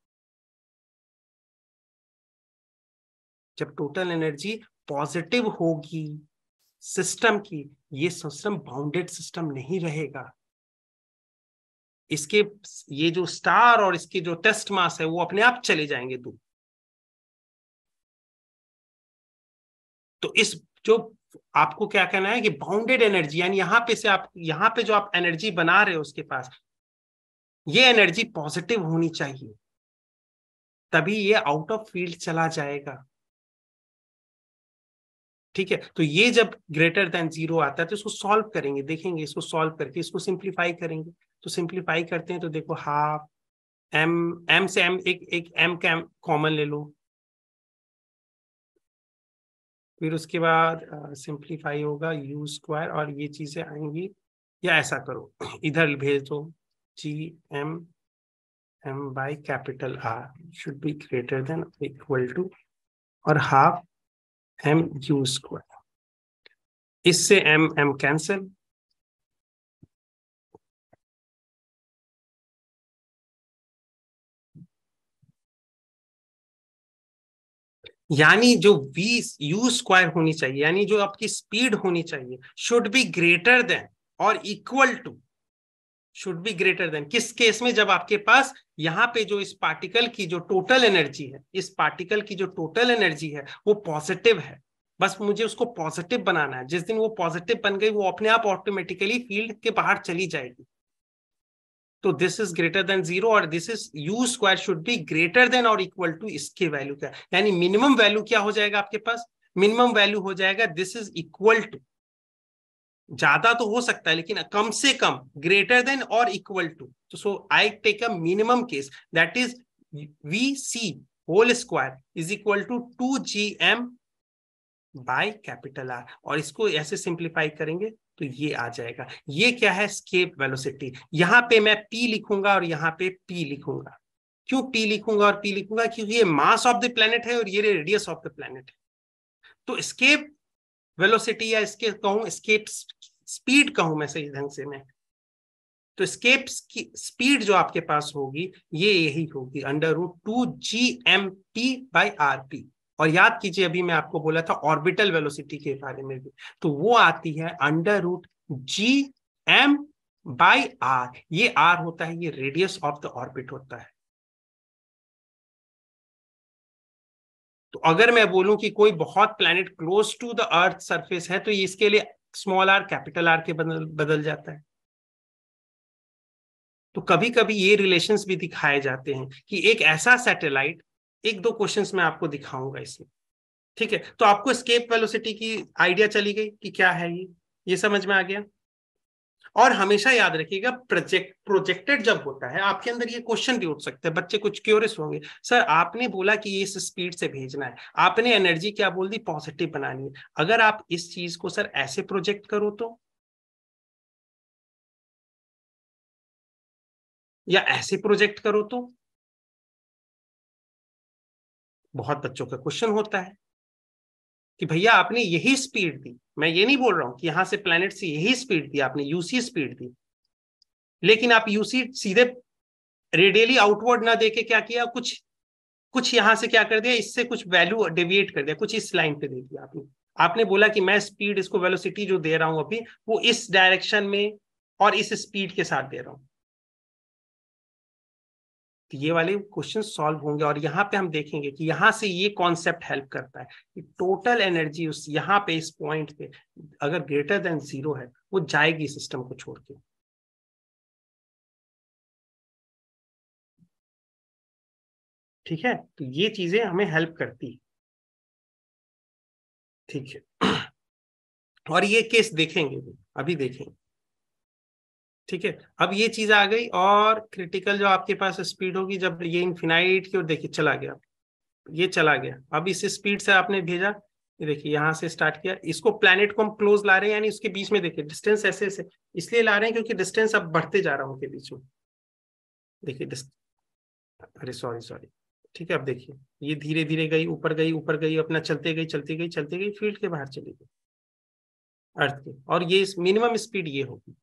जब टोटल एनर्जी पॉजिटिव होगी सिस्टम की, ये सिस्टम बाउंडेड सिस्टम नहीं रहेगा। इसके ये जो स्टार और इसके जो टेस्ट मास है वो अपने आप चले जाएंगे दूर। तो इस जो आपको क्या कहना है कि बाउंडेड एनर्जी, यानी यहां पे से आप यहां पे जो आप एनर्जी बना रहे हो उसके पास, ये एनर्जी पॉजिटिव होनी चाहिए, तभी ये आउट ऑफ फील्ड चला जाएगा। ठीक है, तो ये जब ग्रेटर देन जीरो आता है तो इसको सॉल्व करेंगे, देखेंगे इसको सॉल्व करके इसको सिंप्लीफाई करेंगे। तो सिंप्लीफाई करते हैं तो देखो हाफ एम, एम से एम एक एक एम का कॉमन ले लो, फिर उसके बाद सिंप्लीफाई होगा यू स्क्वायर और ये चीजें आएंगी, या ऐसा करो इधर भेज दो, G M M by capital R should be greater than equal to, और हाफ एम यू स्क्वायर, इससे एम एम कैंसिल, यानी जो v u स्क्वायर होनी चाहिए, यानी जो आपकी स्पीड होनी चाहिए, शुड बी ग्रेटर देन और equal to, should be greater than किस केस में, जब आपके पास यहाँ पे जो इस पार्टिकल की जो टोटल एनर्जी है, इस पार्टिकल की जो टोटल एनर्जी है वो पॉजिटिव है। बस मुझे उसको पॉजिटिव बनाना है, जिस दिन वो पॉजिटिव बन गई वो अपने आप ऑटोमेटिकली फील्ड के बाहर चली जाएगी। तो this is greater than zero और this is u square should be greater than और इक्वल टू, इसके वैल्यू क्या, यानी मिनिमम वैल्यू क्या हो जाएगा आपके पास, मिनिमम वैल्यू हो जाएगा दिस इज इक्वल टू, ज्यादा तो हो सकता है लेकिन कम से कम ग्रेटर देन और इक्वल टू। तो so I take a minimum case, that is v c whole square is equal to 2gm by capital R, और इसको ऐसे सिंप्लीफाई करेंगे तो ये आ जाएगा। ये क्या है, स्केप वेलोसिटी। यहां पे मैं p लिखूंगा और यहां पे p लिखूंगा। क्यों p लिखूंगा और p लिखूंगा, क्योंकि ये मास ऑफ द प्लेनेट है और ये रेडियस ऑफ द प्लेनेट है। तो स्केप वेलोसिटी या इसके कहूं स्केप स्पीड कहूं मैं सही ढंग से, मैं तो स्केप की स्पीड जो आपके पास होगी ये यही होगी √2gmp/rp। और याद कीजिए अभी मैं आपको बोला था ऑर्बिटल वेलोसिटी के बारे में भी, तो वो आती है √gm/r। ये r होता है, ये रेडियस ऑफ द ऑर्बिट होता है। तो अगर मैं बोलूं कि कोई बहुत planet close to the earth surface है तो ये इसके लिए स्मॉल आर कैपिटल आर के बदल जाता है। तो कभी कभी ये रिलेशंस भी दिखाए जाते हैं कि एक ऐसा सैटेलाइट, एक दो क्वेश्चंस मैं आपको दिखाऊंगा इसमें। ठीक है, तो आपको एस्केप वेलोसिटी की आइडिया चली गई कि क्या है ये समझ में आ गया। और हमेशा याद रखिएगा प्रोजेक्टेड जब होता है आपके अंदर ये क्वेश्चन भी उठ सकते हैं, बच्चे कुछ क्यूरियस होंगे, सर आपने बोला कि ये इस स्पीड से भेजना है, आपने एनर्जी क्या बोल दी, पॉजिटिव बनानी है, अगर आप इस चीज को सर ऐसे प्रोजेक्ट करो तो, या ऐसे प्रोजेक्ट करो तो, बहुत बच्चों का क्वेश्चन होता है कि भैया आपने यही स्पीड दी, मैं ये नहीं बोल रहा हूं कि यहां से प्लैनेट से यही स्पीड दी, आपने यूसी स्पीड दी, लेकिन आप यूसी सीधे रेडियली आउटवर्ड ना देके क्या किया, कुछ कुछ यहां से क्या कर दिया, इससे कुछ वैल्यू डेविएट कर दिया, कुछ इस लाइन पे दे दिया आपने। आपने बोला कि मैं स्पीड, इसको वेलोसिटी जो दे रहा हूं अभी, वो इस डायरेक्शन में और इस स्पीड के साथ दे रहा हूं। तो ये वाले क्वेश्चन सॉल्व होंगे, और यहाँ पे हम देखेंगे कि यहाँ से ये कॉन्सेप्ट हेल्प करता है कि टोटल एनर्जी उस यहाँ पे इस पॉइंट पे अगर ग्रेटर देन 0 है, वो जाएगी सिस्टम को छोड़ के। ठीक है, तो ये चीजें हमें हेल्प करती है। ठीक है, और ये केस देखेंगे, अभी देखेंगे। ठीक है, अब ये चीज आ गई, और क्रिटिकल जो आपके पास स्पीड होगी जब ये इन्फिनाइट की ओर, देखिए चला गया, ये चला गया। अब इस स्पीड से आपने भेजा, ये देखिए यहां से स्टार्ट किया, इसको प्लैनेट को हम क्लोज ला रहे हैं, यानी उसके बीच में देखिए डिस्टेंस ऐसे ऐसे इसलिए ला रहे हैं क्योंकि डिस्टेंस अब बढ़ते जा रहा हूं उनके बीच में। देखिए अरे सॉरी सॉरी, ठीक है, अब देखिए ये धीरे धीरे गई, ऊपर गई, ऊपर गई, अपना चलते गई चलती गई चलती गई, फील्ड के बाहर चली गई अर्थ के, और ये मिनिमम स्पीड ये होगी।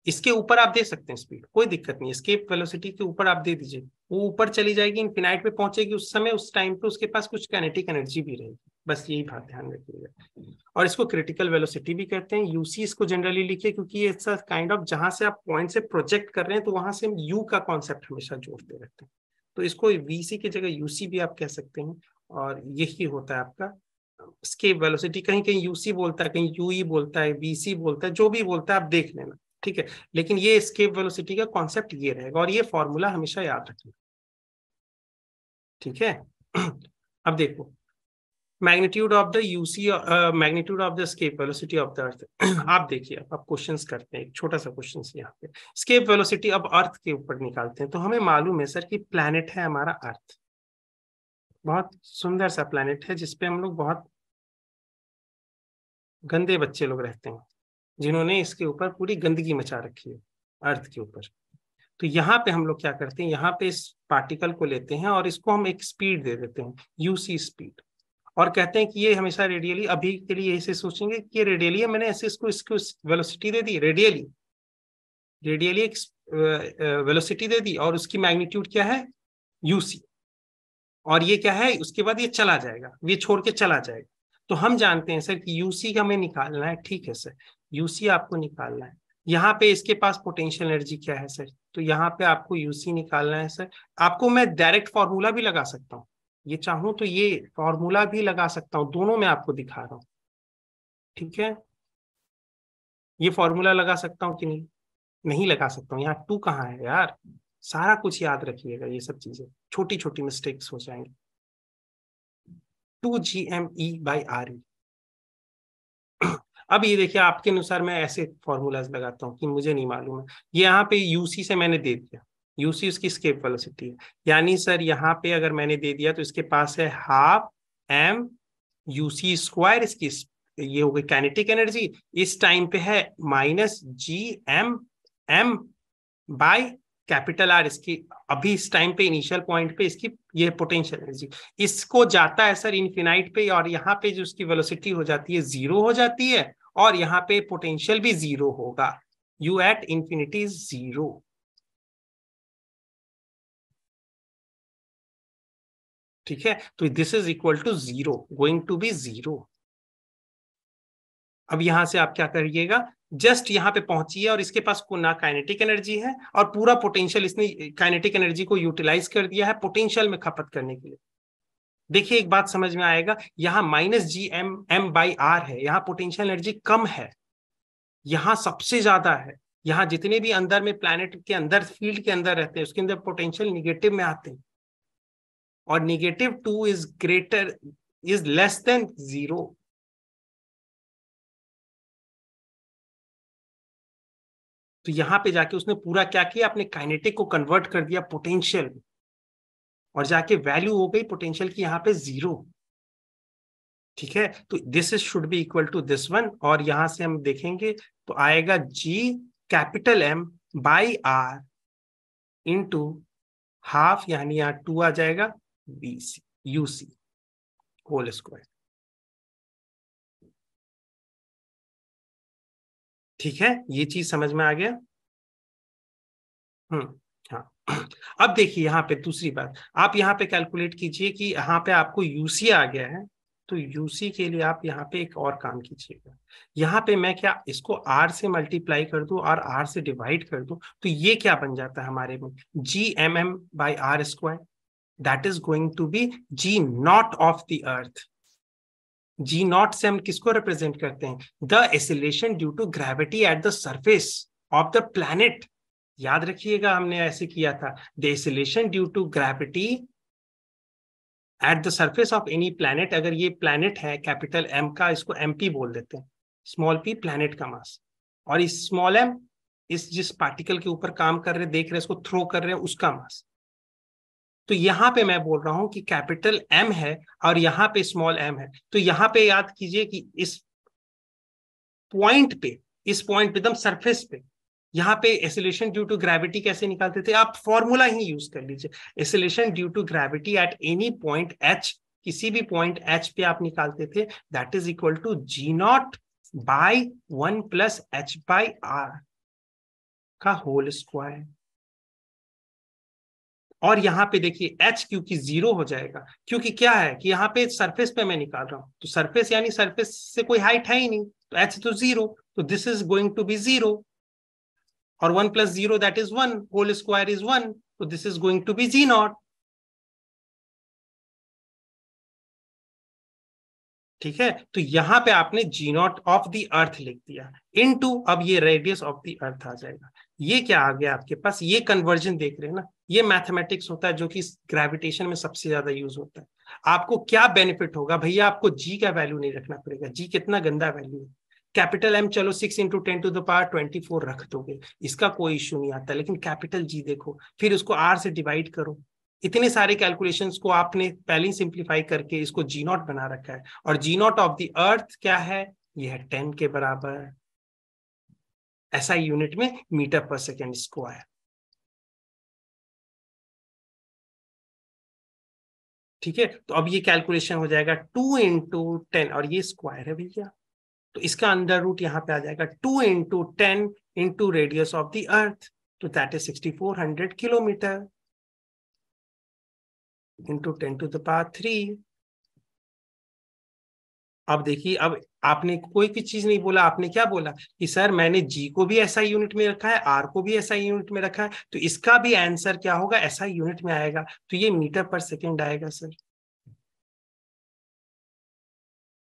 इसके ऊपर आप दे सकते हैं स्पीड, कोई दिक्कत नहीं, एस्केप वेलोसिटी के ऊपर आप दे दीजिए, वो ऊपर चली जाएगी, इनफिनाइट पे पहुंचेगी, उस समय उस टाइम पे उसके पास कुछ काइनेटिक एनर्जी भी रहेगी। बस यही बात ध्यान रखिएगा। और इसको क्रिटिकल वेलोसिटी भी कहते हैं। यूसी इसको जनरली लिखिए, क्योंकि ये इट्स काइंड ऑफ, जहां से आप पॉइंट से प्रोजेक्ट कर रहे हैं तो वहां से हम यू का कॉन्सेप्ट हमेशा जोड़ते रहते हैं, तो इसको वीसी की जगह यूसी भी आप कह सकते हैं। और यही होता है आपका स्केप वेलोसिटी। कहीं कहीं यूसी बोलता है, कहीं यूई बोलता है, वीसी बोलता है, जो भी बोलता है आप देख लेना। ठीक है, लेकिन ये एस्केप वेलोसिटी का कॉन्सेप्ट ये रहेगा, और ये फॉर्मूला हमेशा याद रखना। ठीक है, अब देखो magnitude of the UC, magnitude of the escape velocity of the अर्थ। आप देखिए, अब आप क्वेश्चंस करते हैं, एक छोटा सा क्वेश्चन यहाँ पे एस्केप वेलोसिटी अब अर्थ के ऊपर निकालते हैं। तो हमें मालूम है सर कि प्लैनेट है हमारा अर्थ, बहुत सुंदर सा प्लैनेट है, जिसपे हम लोग बहुत गंदे बच्चे लोग रहते हैं, जिन्होंने इसके ऊपर पूरी गंदगी मचा रखी है, अर्थ के ऊपर। तो यहाँ पे हम लोग क्या करते हैं, यहाँ पे इस पार्टिकल को लेते हैं और इसको हम एक स्पीड दे देते हैं, यूसी स्पीड, और कहते हैं कि ये हमेशा रेडियली, अभी के लिए ऐसे सोचेंगे कि ये रेडियली है, मैंने ऐसे इसको वेलोसिटी दे दी, रेडियली एक वेलोसिटी दे दी, और उसकी मैग्नीट्यूड क्या है, यूसी, और ये क्या है, उसके बाद ये चला जाएगा, ये छोड़ के चला जाएगा। तो हम जानते हैं सर कि यूसी हमें निकालना है। ठीक है सर, यूसी आपको निकालना है। यहाँ पे इसके पास पोटेंशियल एनर्जी क्या है सर, तो यहाँ पे आपको यूसी निकालना है सर। आपको मैं डायरेक्ट फॉर्मूला भी लगा सकता हूँ, ये चाहूं तो ये फॉर्मूला भी लगा सकता हूँ, दोनों में आपको दिखा रहा हूँ। ठीक है, ये फॉर्मूला लगा सकता हूँ कि नहीं, नहीं लगा सकता हूँ, यहाँ टू कहाँ है यार, सारा कुछ याद रखिएगा, ये सब चीजें छोटी छोटी मिस्टेक्स हो जाएंगी। 2 GME/RE। अब ये देखिए, आपके अनुसार मैं ऐसे फॉर्मूलाज लगाता हूँ कि मुझे नहीं मालूम है, ये यहाँ पे यूसी से मैंने दे दिया, यूसी उसकी स्केप वेलोसिटी है, यानी सर यहाँ पे अगर मैंने दे दिया तो इसके पास है हाफ एम यूसी स्क्वायर, इसकी ये हो गई काइनेटिक एनर्जी, इस टाइम पे है -GM/M बाय कैपिटल आर, इसकी अभी इस टाइम पे इनिशियल पॉइंट पे इसकी ये पोटेंशियल एनर्जी, इसको जाता है सर इन्फिनाइट पे, और यहाँ पे जो उसकी वेलोसिटी हो जाती है 0 हो जाती है, और यहाँ पे पोटेंशियल भी 0 होगा, यू एट इंफिनिटी 0। ठीक है, तो this is equal to 0, going to be 0। अब यहां से आप क्या करिएगा, जस्ट यहाँ पे पहुंचिए, और इसके पास को ना काइनेटिक एनर्जी है और पूरा पोटेंशियल, इसने काइनेटिक एनर्जी को यूटिलाइज कर दिया है पोटेंशियल में खपत करने के लिए। देखिए एक बात समझ में आएगा, यहाँ -GM/M/R है, यहाँ पोटेंशियल एनर्जी कम है, यहाँ सबसे ज्यादा है। यहाँ जितने भी अंदर में प्लैनेट के अंदर फील्ड के अंदर रहते हैं, उसके अंदर पोटेंशियल निगेटिव में आते हैं, और -2 इज लेस देन 0। तो यहाँ पे जाके उसने पूरा क्या किया, अपने काइनेटिक को कन्वर्ट कर दिया पोटेंशियल में, और जाके वैल्यू हो गई पोटेंशियल की यहाँ पे 0। ठीक है, तो this is should be equal to this one, और यहां से हम देखेंगे तो आएगा GM/R इंटू हाफ, यानी यहाँ 2 आ जाएगा BC यूसी। Whole square. ठीक है, ये चीज समझ में आ गया। हाँ। अब देखिए यहाँ पे दूसरी बात, आप यहाँ पे कैलकुलेट कीजिए कि यहाँ पे आपको यूसी आ गया है, तो यूसी के लिए आप यहाँ पे एक और काम कीजिएगा। यहाँ पे मैं क्या इसको आर से मल्टीप्लाई कर दूं और आर से डिवाइड कर दूं, तो ये क्या बन जाता है हमारे में, G M M by R square, that is going to be G naught of the earth. G naught से हम किसको रिप्रेजेंट करते हैं, the acceleration due to gravity at the surface of the planet. याद रखिएगा हमने ऐसे किया था, the acceleration due to gravity at the surface of any planet. अगर ये प्लैनेट है कैपिटल एम का, इसको एमपी बोल देते हैं, स्मॉल पी प्लैनेट का मास, और इस स्मॉल एम इस जिस पार्टिकल के ऊपर काम कर रहे देख रहे इसको थ्रो कर रहे हैं उसका मास। तो यहां पे मैं बोल रहा हूं कि कैपिटल एम है और यहां पे स्मॉल एम है, तो यहां पे याद कीजिए कि इस पॉइंट पे एकदम सरफेस पे, यहाँ पे एसिलेशन ड्यू टू ग्रेविटी कैसे निकालते थे, आप फॉर्मूला ही यूज कर लीजिए, acceleration due to gravity at any point H, किसी भी पॉइंट एच पे आप निकालते थे, that is equal to ji naught by 1 plus H by R का होल स्क्वायर। और यहाँ पे देखिए h क्योंकि 0 हो जाएगा, क्योंकि क्या है कि यहाँ पे सरफेस पे मैं निकाल रहा हूं, तो सरफेस यानी सरफेस से कोई हाइट है ही नहीं, तो h तो 0, तो this is going to be 0, और 1 plus 0 that is 1, whole square is 1, तो this is going to be G naught. ठीक है, तो यहां पे आपने G naught of the earth लिख दिया इनटू, अब ये रेडियस ऑफ द अर्थ आ जाएगा। ये क्या आ गया आपके पास, ये कन्वर्जन देख रहे हैं ना, ये मैथमेटिक्स होता है जो कि ग्रेविटेशन में सबसे ज्यादा यूज होता है। आपको क्या बेनिफिट होगा भैया, आपको जी का वैल्यू नहीं रखना पड़ेगा, जी कितना गंदा वैल्यू है, कैपिटल एम चलो 6 इंटू 10 टू द पावर 24 रख दोगे, इसका कोई इश्यू नहीं आता, लेकिन कैपिटल जी देखो, फिर उसको आर से डिवाइड करो, इतने सारे कैलकुलेशंस को आपने पहले ही सिंप्लीफाई करके इसको जी नॉट बना रखा है, और जी नॉट ऑफ द अर्थ क्या है, ये है 10 के बराबर, ऐसा यूनिट में मीटर पर सेकेंड स्क्वायर। ठीक है, तो अब ये कैलकुलेशन हो जाएगा 2 इंटू 10, और ये स्क्वायर है भैया, तो इसका अंडर रूट यहाँ पे आ जाएगा 2 into 10 into radius of the earth, तो that is 6400 kilometre into 10 to the power 3। अब देखिए, अब आपने कोई भी चीज नहीं बोला, आपने क्या बोला कि सर मैंने जी को भी ऐसा यूनिट में रखा है, आर को भी ऐसा यूनिट में रखा है, तो इसका भी आंसर क्या होगा, ऐसा यूनिट में आएगा, तो ये मीटर पर सेकेंड आएगा सर।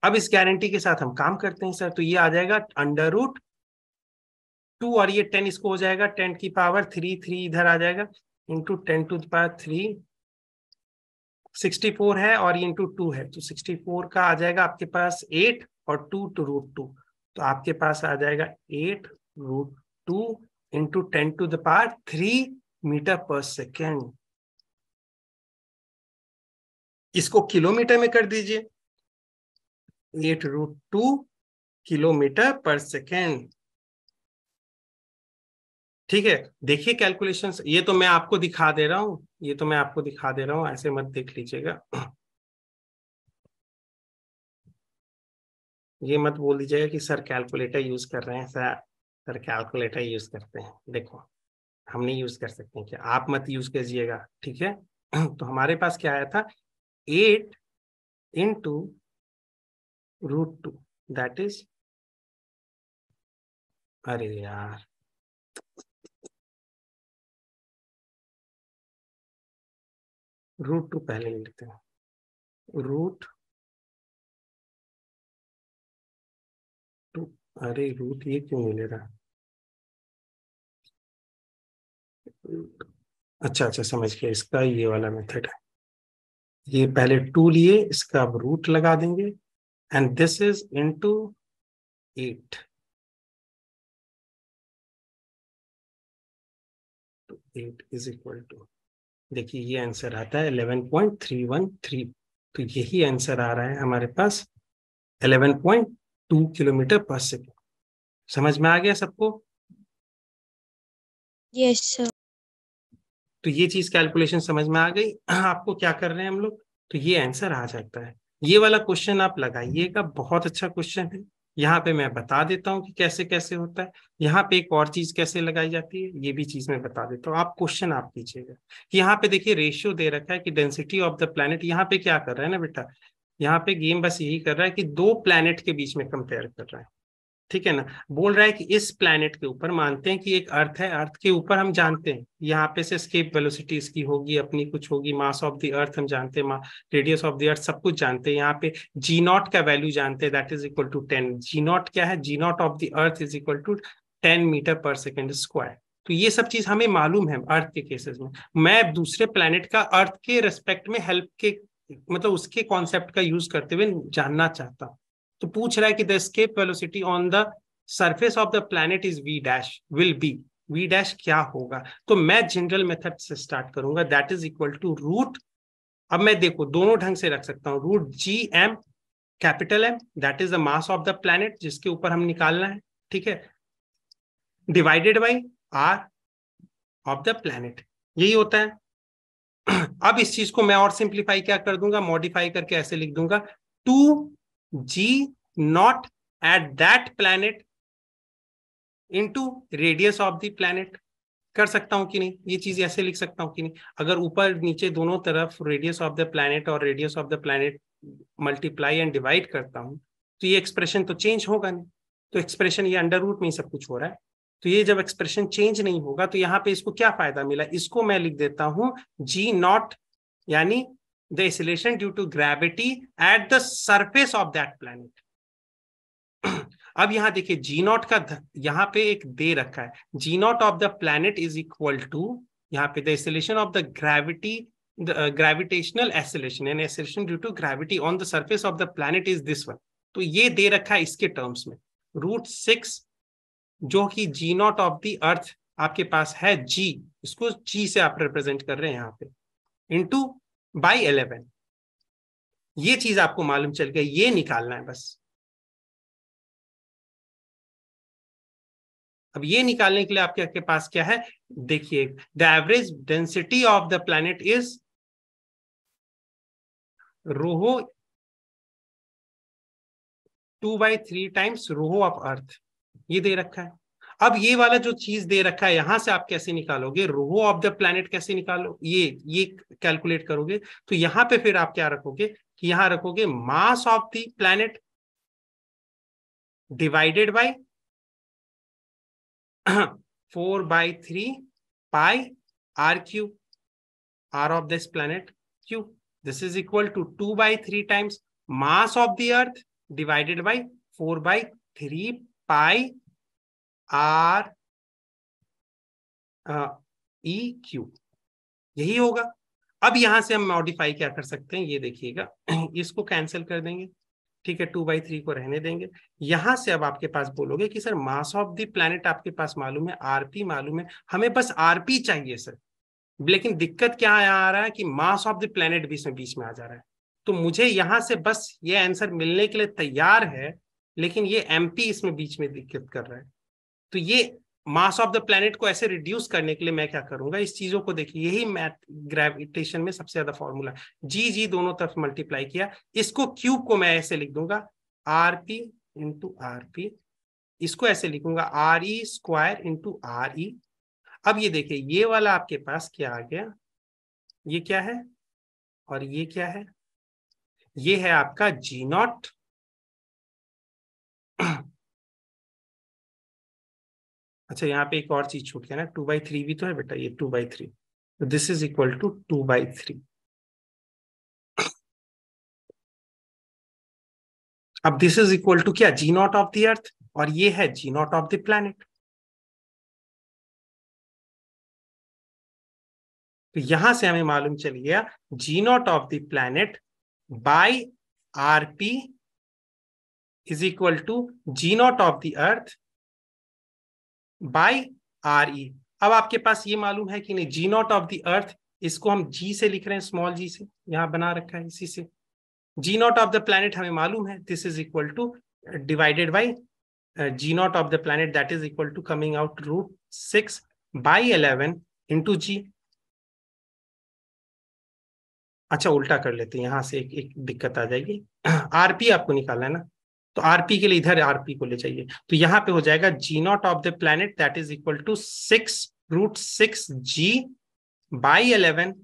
अब इस गारंटी के साथ हम काम करते हैं सर, तो ये आ जाएगा अंडर रूट 2, और ये 10 इसको हो जाएगा 10 की पावर 3, 3 इधर आ जाएगा, इंटू 10 टू द पावर 3, 64 है और ये इंटू 2 है, तो 64 का आ जाएगा आपके पास 8 और 2 टू रूट 2, तो आपके पास आ जाएगा 8 root 2 into 10 to the power 3 metre per second. इसको किलोमीटर में कर दीजिए, 8 रूट 2 किलोमीटर पर सेकेंड। ठीक है, देखिए कैलकुलेशंस, ये तो मैं आपको दिखा दे रहा हूं, ये तो मैं आपको दिखा दे रहा हूं, ऐसे मत देख लीजिएगा, ये मत बोल दीजिएगा कि सर कैलकुलेटर यूज कर रहे हैं, सर कैलकुलेटर यूज करते हैं, देखो हम नहीं यूज कर सकते हैं क्या, आप मत यूज कीजिएगा, ठीक है। तो हमारे पास क्या आया था, 8 इंटू रूट 2, दैट इज, अरे यार रूट 2 पहले लिखते हैं, रूट 2, अरे रूट ये क्यों मिले रहा, अच्छा अच्छा समझ गया, इसका ये वाला मेथड है, ये पहले 2 लिए, इसका अब रूट लगा देंगे, एंड दिस इज इनटू 8, तो 8 इज इक्वल टू, देखिए ये आंसर आता है 11.313, तो यही आंसर आ रहा है हमारे पास 11.2 किलोमीटर पर सेकेंड। समझ में आ गया सबको, Yes, sir. तो ये चीज कैलकुलेशन समझ में आ गई आपको, क्या कर रहे हैं हम लोग, तो ये आंसर आ जाता है। ये वाला क्वेश्चन आप लगाइएगा, बहुत अच्छा क्वेश्चन है। यहाँ पे मैं बता देता हूँ कि कैसे कैसे होता है। यहाँ पे एक और चीज कैसे लगाई जाती है ये भी चीज मैं बता देता हूँ। आप क्वेश्चन आप कीजिएगा कि यहाँ पे देखिए रेशियो दे रखा है कि डेंसिटी ऑफ द प्लैनेट। यहाँ पे क्या कर रहा है ना बेटा, यहाँ पे गेम बस यही कर रहा है कि दो प्लैनेट के बीच में कंपेयर कर रहा है, ठीक है ना। बोल रहा है कि इस प्लैनेट के ऊपर मानते हैं कि एक अर्थ है, अर्थ के ऊपर हम जानते हैं यहाँ पे से एस्केप वेलोसिटी इसकी होगी, अपनी कुछ होगी, मास ऑफ द अर्थ हम जानते हैं, रेडियस ऑफ द अर्थ सब कुछ जानते हैं। यहाँ पे जी नॉट का वैल्यू जानते हैं, that is equal to 10। G naught क्या है, g naught of the earth is equal to 10 metre per second square. तो ये सब चीज हमें मालूम है अर्थ के केसेस में। मैं दूसरे प्लैनेट का अर्थ के रेस्पेक्ट में हेल्प के मतलब उसके कॉन्सेप्ट का यूज करते हुए जानना चाहता हूँ। तो पूछ रहा है कि the escape velocity on the surface of the planet is V dash will be, V dash क्या होगा। तो मैं जनरल मेथड से स्टार्ट करूंगा, that is equal to root. अब मैं देखो दोनों ढंग से रख सकता हूँ, root G M capital M that is the mass of the planet जिसके ऊपर हम निकालना है, ठीक है, divided by R of the planet, यही होता है। अब इस चीज को मैं और सिंप्लीफाई क्या कर दूंगा, मॉडिफाई करके ऐसे लिख दूंगा, 2g0 at that planet into radius of the planet. कर सकता हूं कि नहीं, ये चीज ऐसे लिख सकता हूं कि नहीं। अगर ऊपर नीचे दोनों तरफ रेडियस ऑफ द प्लैनेट और radius of the planet multiply and divide करता हूं तो ये एक्सप्रेशन तो चेंज होगा नहीं। तो एक्सप्रेशन ये अंडर रूट में ही सब कुछ हो रहा है। तो ये जब एक्सप्रेशन चेंज नहीं होगा तो यहाँ पे इसको क्या फायदा मिला, इसको मैं लिख देता हूं जी नॉट यानी the acceleration due to gravity at the surface of that planet. अब यहां देखिए जी नॉट का यहां पे एक दे रखा है, g naught of the planet is equal to यहाँ पे the acceleration of the gravity, gravitational acceleration and acceleration due to gravity on the surface of the planet is this one. तो ये दे रखा है इसके टर्म्स में √6 जो कि जी नॉट ऑफ द अर्थ आपके पास है जी, इसको जी से आप रिप्रेजेंट कर रहे हैं यहाँ पे, इंटू बाई 11। ये चीज आपको मालूम चल गया, ये निकालना है बस। अब ये निकालने के लिए आपके पास क्या है, देखिए the average density of the planet is rho 2/3 times रोहो ऑफ अर्थ, ये दे रखा है। अब ये वाला जो चीज दे रखा है यहां से आप कैसे निकालोगे, रोहो ऑफ द प्लैनेट कैसे निकालो, ये कैलकुलेट करोगे। तो यहां पे फिर आप क्या रखोगे कि यहां रखोगे mass of the planet divided by 4/3 pi R cube, R of this planet cube, this is equal to 2/3 times mass of the earth divided by 4/3 pi R E cube, यही होगा। अब यहां से हम मॉडिफाई क्या कर सकते हैं ये देखिएगा, इसको कैंसिल कर देंगे, ठीक है, 2/3 को रहने देंगे। यहां से अब आपके पास बोलोगे कि sir mass of the planet आपके पास मालूम है, आरपी मालूम है, हमें बस आरपी चाहिए सर। लेकिन दिक्कत क्या आ रहा है कि मास ऑफ द प्लैनेट बीच में आ जा रहा है। तो मुझे यहां से बस ये आंसर मिलने के लिए तैयार है, लेकिन ये एमपी इसमें बीच में दिक्कत कर रहा है। तो ये मास ऑफ द प्लैनेट को ऐसे रिड्यूस करने के लिए मैं क्या करूंगा, इस चीजों को देखिए, यही मैथ ग्रेविटेशन में सबसे ज्यादा फॉर्मूला, जी जी दोनों तरफ मल्टीप्लाई किया, इसको क्यूब को मैं ऐसे लिख दूंगा आरपी इंटू आरपी, इसको ऐसे लिखूंगा R E square into are E. अब ये देखिए ये वाला आपके पास क्या आ गया, ये क्या है और ये क्या है, ये है आपका जी नॉट अच्छा यहाँ पे एक और चीज छूट गया ना, 2/3 भी तो है बेटा, ये 2/3, तो दिस इज इक्वल टू 2/3। अब दिस इज इक्वल टू क्या, g naught of the earth, और ये है g naught of the planet. तो यहां से हमें मालूम चल गया g naught of the planet by RP is equal to ji naught of the earth by R E. अब आपके पास ये मालूम है कि नहीं, g naught of the earth इसको हम जी से लिख रहे हैं, स्मॉल जी से यहां बना रखा है इसी से। G naught of the planet हमें मालूम है, this is equal to divided by g naught of the planet that is equal to coming out √6/11 into g. अच्छा उल्टा कर लेते हैं, यहां से एक दिक्कत आ जाएगी। आरपी आपको निकालना है ना, तो आरपी के लिए इधर आरपी को ले जाइए, तो यहाँ पे हो जाएगा g naught of the planet that is equal to 6√6g/11,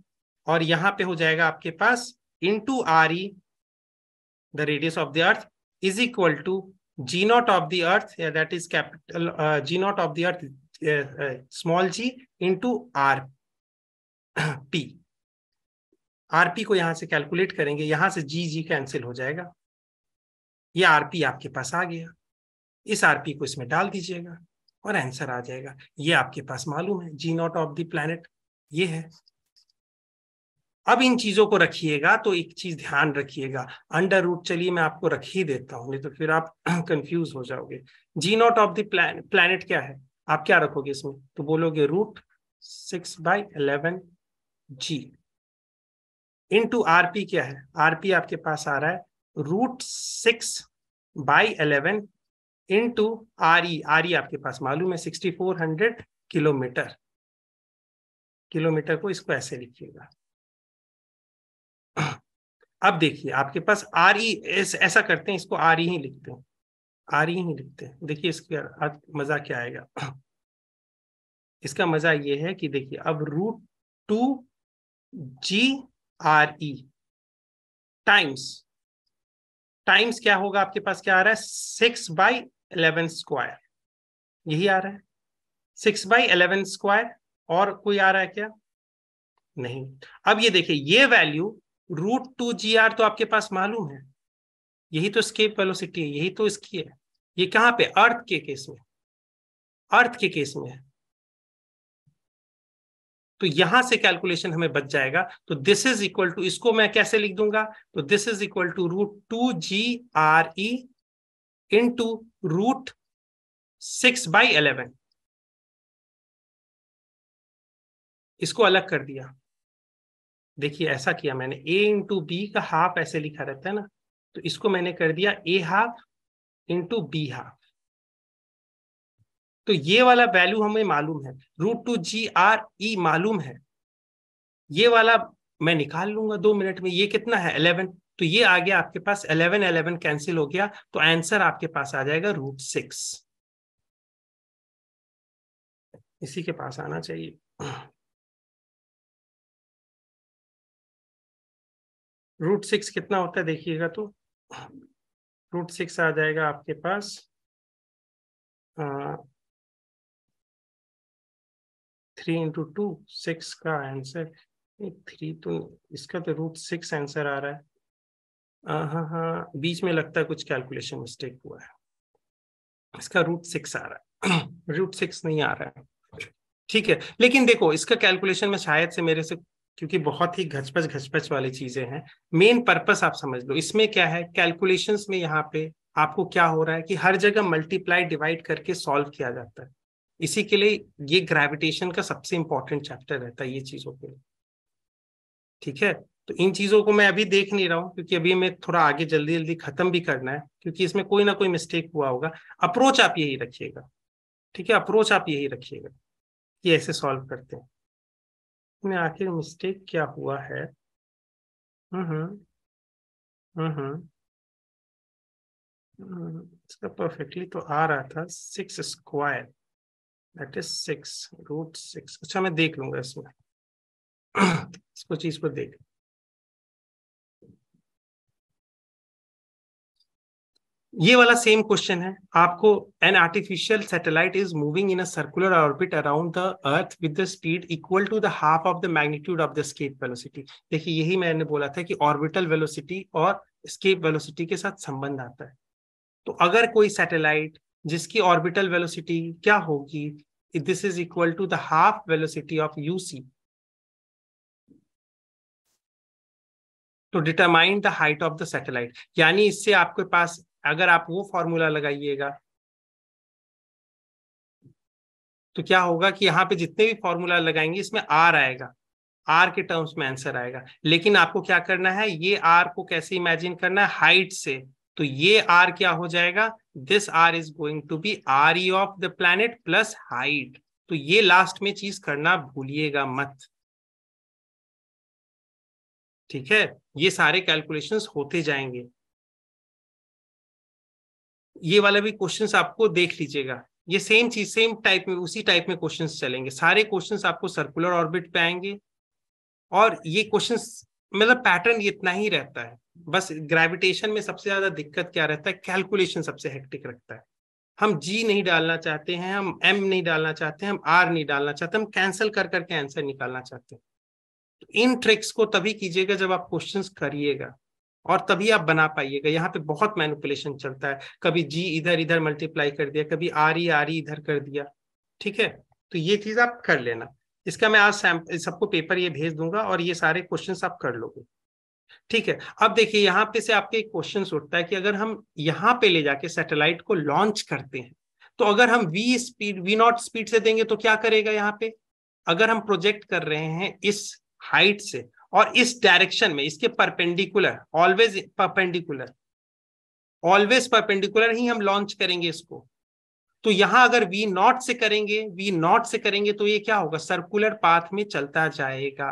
और यहाँ पे हो जाएगा आपके पास into RE the radius of the earth is equal to ji naught of the earth, that is capital g naught of the earth small g into RP। RP को यहां से कैलकुलेट करेंगे, यहां से जी कैंसिल हो जाएगा, ये आरपी आपके पास आ गया, इस आरपी को इसमें डाल दीजिएगा और आंसर आ जाएगा। ये आपके पास मालूम है g naught of the planet ये है। अब इन चीजों को रखिएगा, तो एक चीज ध्यान रखिएगा, अंडर रूट चलिए मैं आपको रख ही देता हूं, नहीं तो फिर आप कंफ्यूज हो जाओगे। जी नॉट ऑफ द प्लैनेट क्या है, आप क्या रखोगे इसमें, तो बोलोगे √6/11g इंटू आरपी क्या है, आरपी आपके पास आ रहा है √6/11 इंटू RE, RE आपके पास मालूम है 6400 किलोमीटर, किलोमीटर को इसको ऐसे लिखिएगा। अब देखिए आपके पास RE, ऐसा करते हैं, इसको RE ही लिखते हैं, RE ही लिखते हैं। देखिए इसका मजा क्या आएगा, इसका मजा ये है कि देखिए अब √2GRE टाइम्स क्या होगा, आपके पास क्या आ रहा है 6/11², यही आ रहा है 6/11², और कोई आ रहा है क्या, नहीं। अब ये देखिए ये वैल्यू √2GR तो आपके पास मालूम है, यही तो एस्केप वेलोसिटी है, यही तो इसकी है। ये कहां पे, अर्थ के केस में, अर्थ के केस में है, तो यहां से कैलकुलेशन हमें बच जाएगा। तो दिस इज इक्वल टू, इसको मैं कैसे लिख दूंगा, तो this is equal to √2GRE into √6/11, इसको अलग कर दिया। देखिए ऐसा किया मैंने, A इंटू बी का हाफ ऐसे लिखा रहता है ना, तो इसको मैंने कर दिया A½ इंटू B½ तो ये वाला वैल्यू हमें मालूम है, √2GRE मालूम है, ये वाला मैं निकाल लूंगा 2 मिनट में, ये कितना है 11, तो ये आ गया आपके पास 11 कैंसिल हो गया, तो आंसर आपके पास आ जाएगा √6, इसी के पास आना चाहिए। √6 कितना होता है देखिएगा, तो √6 आ जाएगा आपके पास 3 इंटू 2, 6 का आंसर 3, तो इसका तो √6 आंसर आ रहा है। हाँ हाँ, बीच में लगता है कुछ कैलकुलेशन मिस्टेक हुआ है, इसका √6 आ रहा है, √6 नहीं आ रहा है, ठीक है। लेकिन देखो इसका कैलकुलेशन में शायद से मेरे से, क्योंकि बहुत ही घचपच वाली चीजें हैं, मेन पर्पस आप समझ लो इसमें क्या है, कैलकुलेशंस में यहाँ पे आपको क्या हो रहा है कि हर जगह मल्टीप्लाई डिवाइड करके सॉल्व किया जाता है, इसी के लिए ये ग्रेविटेशन का सबसे इंपॉर्टेंट चैप्टर रहता है ये चीजों के लिए, ठीक है। तो इन चीजों को मैं अभी देख नहीं रहा हूँ, क्योंकि अभी मैं थोड़ा आगे जल्दी जल्दी खत्म भी करना है, क्योंकि इसमें कोई ना कोई मिस्टेक हुआ होगा। अप्रोच आप यही रखिएगा, ठीक है, अप्रोच आप यही रखिएगा कि ऐसे सॉल्व करते हैं, में आखिर मिस्टेक क्या हुआ है। हम्म हम्म इसका परफेक्टली तो आ रहा था 6² दैट इज 6√6। अच्छा मैं देख लूंगा इसमें, इसको चीज को देख, ये वाला सेम क्वेश्चन है आपको, an artificial satellite is moving in a circular orbit around the earth with the speed equal to the half of the magnitude of the escape velocity. देखिए यही मैंने बोला था कि ऑर्बिटल वेलोसिटी और एस्केप वेलोसिटी के साथ संबंध आता है। तो अगर कोई सैटेलाइट जिसकी ऑर्बिटल वेलोसिटी क्या होगी, this is equal to the half velocity of UC, तो determine the height of the satellite, यानी इससे आपके पास अगर आप वो फॉर्मूला लगाइएगा तो क्या होगा कि यहाँ पे जितने भी फॉर्मूला लगाएंगे इसमें आर आएगा, आर के टर्म्स में आंसर आएगा। लेकिन आपको क्या करना है, ये आर को कैसे इमेजिन करना है, हाइट से, तो ये आर क्या हो जाएगा, this R is going to be RE of the planet plus height, तो ये लास्ट में चीज करना भूलिएगा मत, ठीक है, ये सारे कैलकुलेशंस होते जाएंगे। ये वाला भी क्वेश्चंस आपको देख लीजिएगा, ये सेम चीज सेम टाइप में उसी टाइप में क्वेश्चंस चलेंगे, सारे क्वेश्चंस आपको सर्कुलर ऑर्बिट पे आएंगे। और ये क्वेश्चंस मतलब पैटर्न इतना ही रहता है, बस ग्रेविटेशन में सबसे ज्यादा दिक्कत क्या रहता है, कैलकुलेशन सबसे हेक्टिक रखता है। हम जी नहीं डालना चाहते हैं, हम एम नहीं डालना चाहते हैं, हम आर नहीं डालना चाहते, हम कैंसिल कर करके आंसर निकालना चाहते हैं। तो इन ट्रिक्स को तभी कीजिएगा जब आप क्वेश्चंस करिएगा, और तभी आप बना पाइएगा। यहाँ पे बहुत मैनिपुलेशन चलता है, कभी जी इधर इधर मल्टीप्लाई कर दिया, कभी आर ई इधर कर दिया। ठीक है, तो ये चीज आप कर लेना। इसका मैं आज सबको पेपर ये भेज दूंगा और ये सारे क्वेश्चंस आप कर लोगे। ठीक है, अब देखिए यहाँ पे से आपके एक क्वेश्चन उठता है कि अगर हम यहाँ पे ले जाके सैटेलाइट को लॉन्च करते हैं, तो अगर हम वी नॉट स्पीड से देंगे तो क्या करेगा यहाँ पे। अगर हम प्रोजेक्ट कर रहे हैं इस हाइट से और इस डायरेक्शन में, इसके परपेंडिकुलर, ऑलवेज परपेंडिकुलर ही हम लॉन्च करेंगे इसको। तो यहां अगर वी नॉट से करेंगे तो ये क्या होगा, सर्कुलर पाथ में चलता जाएगा।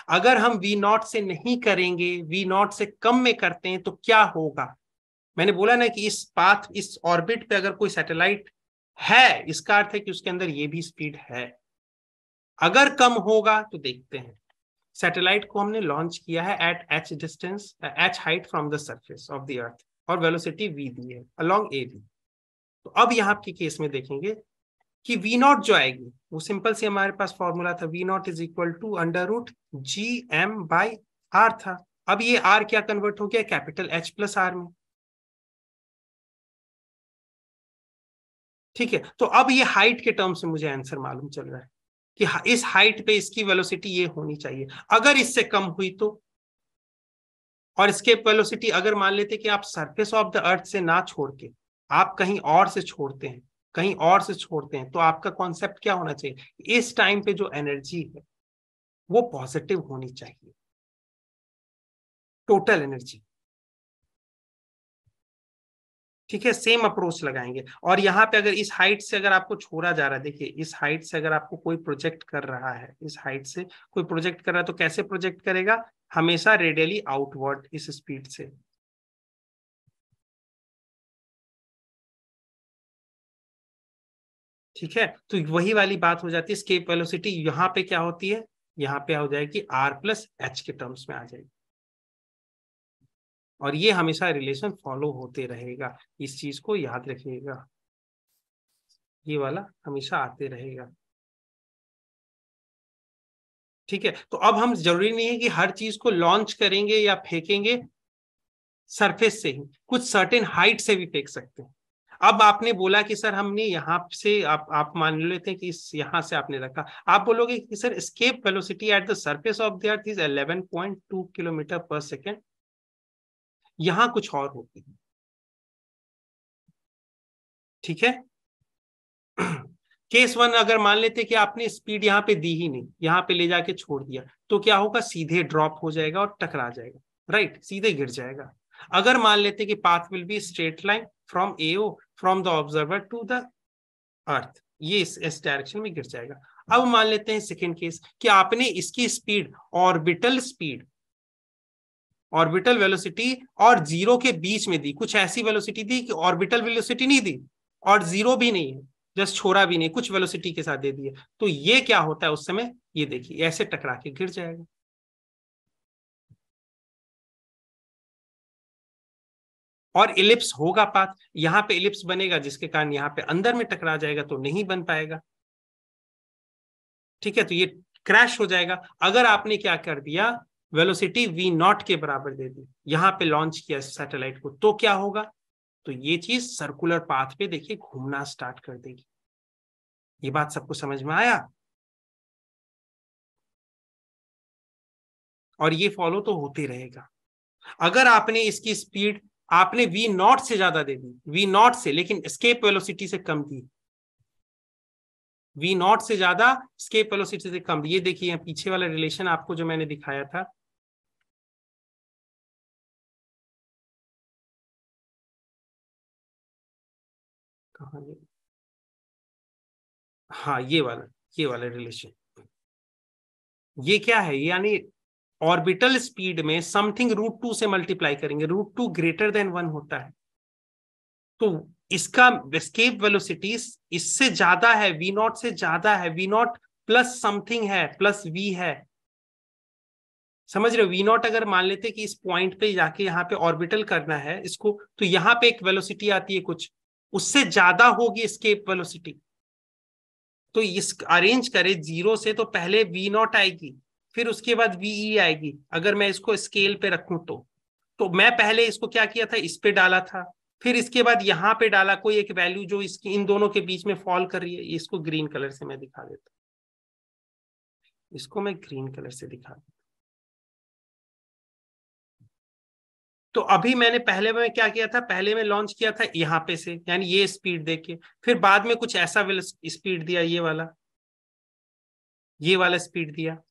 अगर हम वी नॉट से नहीं करेंगे, वी नॉट से कम में करते हैं तो क्या होगा। मैंने बोला ना कि इस पाथ, इस ऑर्बिट पे अगर कोई सैटेलाइट है, इसका अर्थ है कि उसके अंदर ये भी स्पीड है। अगर कम होगा तो देखते हैं, सैटेलाइट को हमने लॉन्च किया है at H distance, H height from the surface of the earth, और वेलोसिटी वी दी है अलोंग ए बी। तो अब यहाँ के केस में देखेंगे कि वी नॉट जो आएगी वो सिंपल से हमारे पास फॉर्मूला था, V naught is equal to under root G M by R था। अब ये आर क्या कन्वर्ट हो गया, कैपिटल एच प्लस आर में। ठीक है, तो अब ये हाइट के टर्म्स में मुझे आंसर मालूम चल रहा है कि इस हाइट पे इसकी वेलोसिटी ये होनी चाहिए। अगर इससे कम हुई तो, और इसके वेलोसिटी अगर मान लेते कि आप सरफेस ऑफ द अर्थ से ना छोड़ के आप कहीं और से छोड़ते हैं, कहीं और से छोड़ते हैं, तो आपका कॉन्सेप्ट क्या होना चाहिए, इस टाइम पे जो एनर्जी है वो पॉजिटिव होनी चाहिए, टोटल एनर्जी। ठीक है, सेम अप्रोच लगाएंगे। और यहाँ पे अगर इस हाइट से अगर आपको छोड़ा जा रहा है, देखिए इस हाइट से अगर आपको कोई प्रोजेक्ट कर रहा है, इस हाइट से कोई प्रोजेक्ट कर रहा है तो कैसे प्रोजेक्ट करेगा, हमेशा रेडियली आउटवर्ड इस स्पीड से। ठीक है, तो वही वाली बात हो जाती है, स्केप वेलोसिटी यहाँ पे क्या होती है, यहाँ पे हो जाएगी आर प्लस एच के टर्म्स में आ जाएगी। और ये हमेशा रिलेशन फॉलो होते रहेगा, इस चीज को याद रखिएगा, ये वाला हमेशा आते रहेगा। ठीक है, तो अब हम जरूरी नहीं है कि हर चीज को लॉन्च करेंगे या फेंकेंगे सरफेस से ही, कुछ सर्टेन हाइट से भी फेंक सकते हैं। अब आपने बोला कि सर हमने यहाँ से, आप मान लेते हैं कि इस यहाँ से आपने रखा, आप बोलोगे कि sir escape velocity at the surface of the earth is 11.2 kilometre पर सेकेंड, यहाँ कुछ और होती है। ठीक है, केस वन अगर मान लेते कि आपने स्पीड यहाँ पे दी ही नहीं, यहाँ पे ले जाके छोड़ दिया, तो क्या होगा, सीधे ड्रॉप हो जाएगा और टकरा जाएगा, राइट, सीधे गिर जाएगा। अगर मान लेते कि path will be straight line from AO, from the observer to the earth, ये इस डायरेक्शन में गिर जाएगा। अब मान लेते हैं सेकेंड केस कि आपने इसकी स्पीड, स्पीड ऑर्बिटल वेलोसिटी और जीरो के बीच में दी, कुछ ऐसी वेलोसिटी दी कि ऑर्बिटल वेलोसिटी नहीं दी और जीरो भी नहीं है, जस्ट छोड़ा भी नहीं, कुछ वेलोसिटी के साथ दे दिए। तो ये क्या होता है उस समय, ये देखिए ऐसे टकरा के गिर जाएगा। और इलिप्स होगा पाथ, यहाँ पे इलिप्स बनेगा जिसके कारण यहाँ पे अंदर में टकरा जाएगा, तो नहीं बन पाएगा। ठीक है, तो ये क्रैश हो जाएगा। अगर आपने क्या कर दिया, वेलोसिटी वी नॉट के बराबर दे दी, यहाँ पे लॉन्च किया सैटेलाइट को, तो क्या होगा, तो ये चीज सर्कुलर पाथ पे देखिए घूमना स्टार्ट कर देगी। ये बात सबको समझ में आया, और ये फॉलो तो होते रहेगा। अगर आपने इसकी स्पीड आपने वी नॉट से ज्यादा दे दी, वी नॉट से, लेकिन एस्केप वेलोसिटी से कम दी, वी नॉट से ज्यादा एस्केप वेलोसिटी से कम, ये देखिए पीछे वाला रिलेशन आपको जो मैंने दिखाया था, कहाँ, हाँ ये वाला रिलेशन, ये क्या है, यानी ऑर्बिटल स्पीड में समथिंग √2 से मल्टीप्लाई करेंगे, √2 ग्रेटर देन 1 होता है, तो इसका एस्केप वेलोसिटी इससे ज्यादा है, v0 से ज्यादा है, v0 प्लस समथिंग है, प्लस v है। समझ रहे हो? v0 अगर मान लेते कि इस पॉइंट पे जाके यहाँ पे ऑर्बिटल करना है इसको, तो यहाँ पे एक वेलोसिटी आती है कुछ, उससे ज्यादा होगी एस्केप वेलोसिटी। तो इस अरेंज करे 0 से, तो पहले v0 आएगी, फिर उसके बाद ve आएगी। अगर मैं इसको स्केल पे रखूं तो मैं पहले इसको क्या किया था, इस पे डाला था, फिर इसके बाद यहाँ पे डाला कोई एक वैल्यू जो इसकी इन दोनों के बीच में फॉल कर रही है। इसको ग्रीन कलर से मैं दिखा देता हूँ, इसको मैं ग्रीन कलर से दिखा देता हूँ। तो अभी मैंने पहले में क्या किया था, पहले में लॉन्च किया था यहाँ पे से, यानी ये स्पीड देके, फिर बाद में कुछ ऐसा स्पीड दिया, ये वाला स्पीड दिया,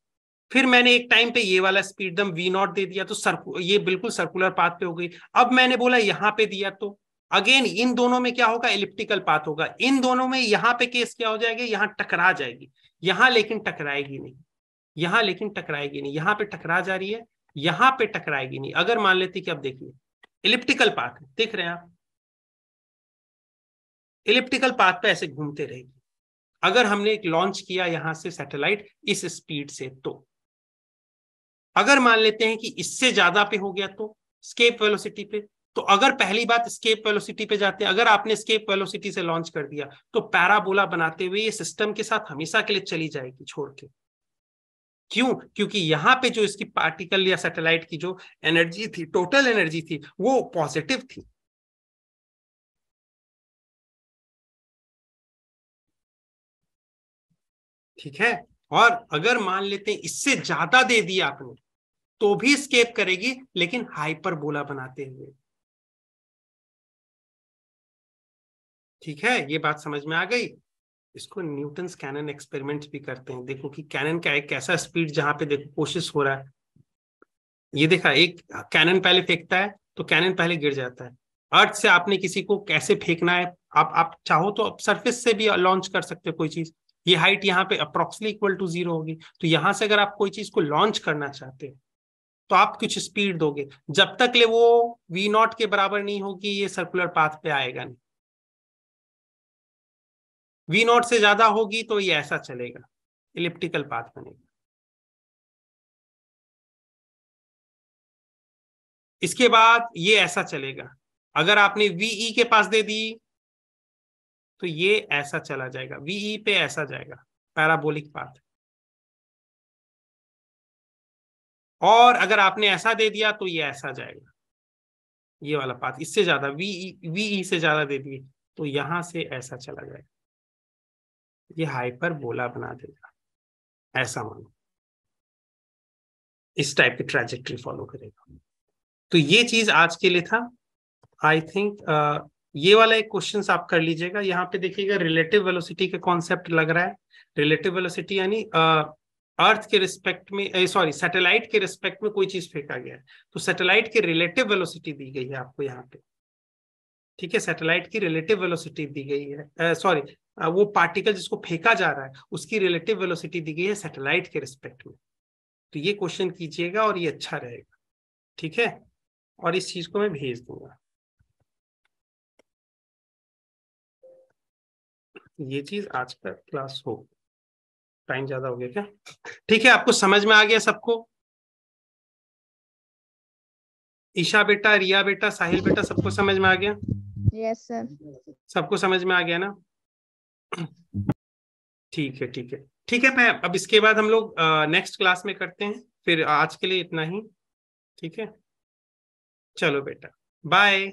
फिर मैंने एक टाइम पे ये वाला स्पीड दम v0 दे दिया, तो ये बिल्कुल सर्कुलर पाथ पे हो गई। अब मैंने बोला यहाँ पे दिया, तो अगेन इन दोनों में क्या होगा, एलिप्टिकल पाथ होगा। इन दोनों में यहाँ पे केस क्या हो जाएगा, यहाँ टकरा जाएगी, यहाँ लेकिन टकराएगी नहीं, यहाँ लेकिन टकराएगी नहीं, यहाँ पे टकरा जा रही है, यहाँ पे टकराएगी नहीं। अगर मान लेते कि अब देखिए एलिप्टिकल पाथ है, देख रहे हैं आप, एलिप्टिकल पाथ पे ऐसे घूमते रहेगी। अगर हमने एक लॉन्च किया यहां से सैटेलाइट इस स्पीड से, तो अगर मान लेते हैं कि इससे ज्यादा पे हो गया तो स्केप वेलोसिटी पे, तो अगर पहली बात स्केप वेलोसिटी पे जाते हैं, अगर आपने स्केप वेलोसिटी से लॉन्च कर दिया तो पैराबोला बनाते हुए ये सिस्टम के साथ हमेशा के लिए चली जाएगी छोड़ के। क्यों? क्योंकि यहाँ पे जो इसकी पार्टिकल या सैटेलाइट की जो एनर्जी थी, टोटल एनर्जी थी, वो पॉजिटिव थी। ठीक है, और अगर मान लेते हैं इससे ज्यादा दे दिया आपने, तो भी स्केप करेगी, लेकिन हाइपरबोला बनाते हुए। ठीक है, ये बात समझ में आ गई। इसको न्यूटन्स कैनन एक्सपेरिमेंट भी करते हैं। देखो कि कैनन का एक ऐसा स्पीड जहां पे देखो कोशिश हो रहा है, ये देखा, एक कैनन पहले फेंकता है तो कैनन पहले गिर जाता है। अर्थ से आपने किसी को कैसे फेंकना है, आप चाहो तो आप सरफेस से भी लॉन्च कर सकते हो कोई चीज। ये हाइट यहाँ पे अप्रोक्सीमेटली इक्वल टू 0 होगी, तो यहां से अगर आप कोई चीज को लॉन्च करना चाहते हो तो आप कुछ स्पीड दोगे, जब तक ले वो v0 के बराबर नहीं होगी ये सर्कुलर पाथ पे आएगा नहीं। v0 से ज्यादा होगी तो ये ऐसा चलेगा, इलिप्टिकल पाथ बनेगा। इसके बाद ये ऐसा चलेगा, अगर आपने ve के पास दे दी तो ये ऐसा चला जाएगा, ve पे ऐसा जाएगा, पैराबोलिक पाथ। और अगर आपने ऐसा दे दिया तो ये ऐसा जाएगा, ये वाला पाथ। इससे ज्यादा ve से ज्यादा दे दिए तो यहां से ऐसा चला जाएगा, ये हाइपरबोला बना देगा, ऐसा मानो, इस टाइप की ट्रैजेक्टरी फॉलो करेगा। तो ये चीज आज के लिए था। आई थिंक ये वाला एक क्वेश्चन आप कर लीजिएगा। यहाँ पे देखिएगा रिलेटिव वेलोसिटी का कॉन्सेप्ट लग रहा है। रिलेटिव वेलोसिटी यानी अर्थ के रिस्पेक्ट में, सॉरी सैटेलाइट के रिस्पेक्ट में कोई चीज फेंका गया है, तो सैटेलाइट की रिलेटिव वेलोसिटी दी गई है आपको यहाँ पे। ठीक है, सैटेलाइट की रिलेटिव वेलोसिटी दी गई है, सॉरी वो पार्टिकल जिसको फेंका जा रहा है उसकी रिलेटिव वेलोसिटी दी गई है सैटेलाइट के रिस्पेक्ट में। तो ये क्वेश्चन कीजिएगा और ये अच्छा रहेगा। ठीक है, और इस चीज को मैं भेज दूंगा। ये चीज आज का क्लास हो, टाइम ज्यादा हो गया क्या? ठीक है, आपको समझ में आ गया सबको? ईशा बेटा, रिया बेटा, साहिल बेटा, सबको समझ में आ गया? Yes sir. सबको समझ में आ गया ना? ठीक है, ठीक है, ठीक है। मैं अब इसके बाद हम लोग नेक्स्ट क्लास में करते हैं, फिर आज के लिए इतना ही। ठीक है, चलो बेटा, बाय।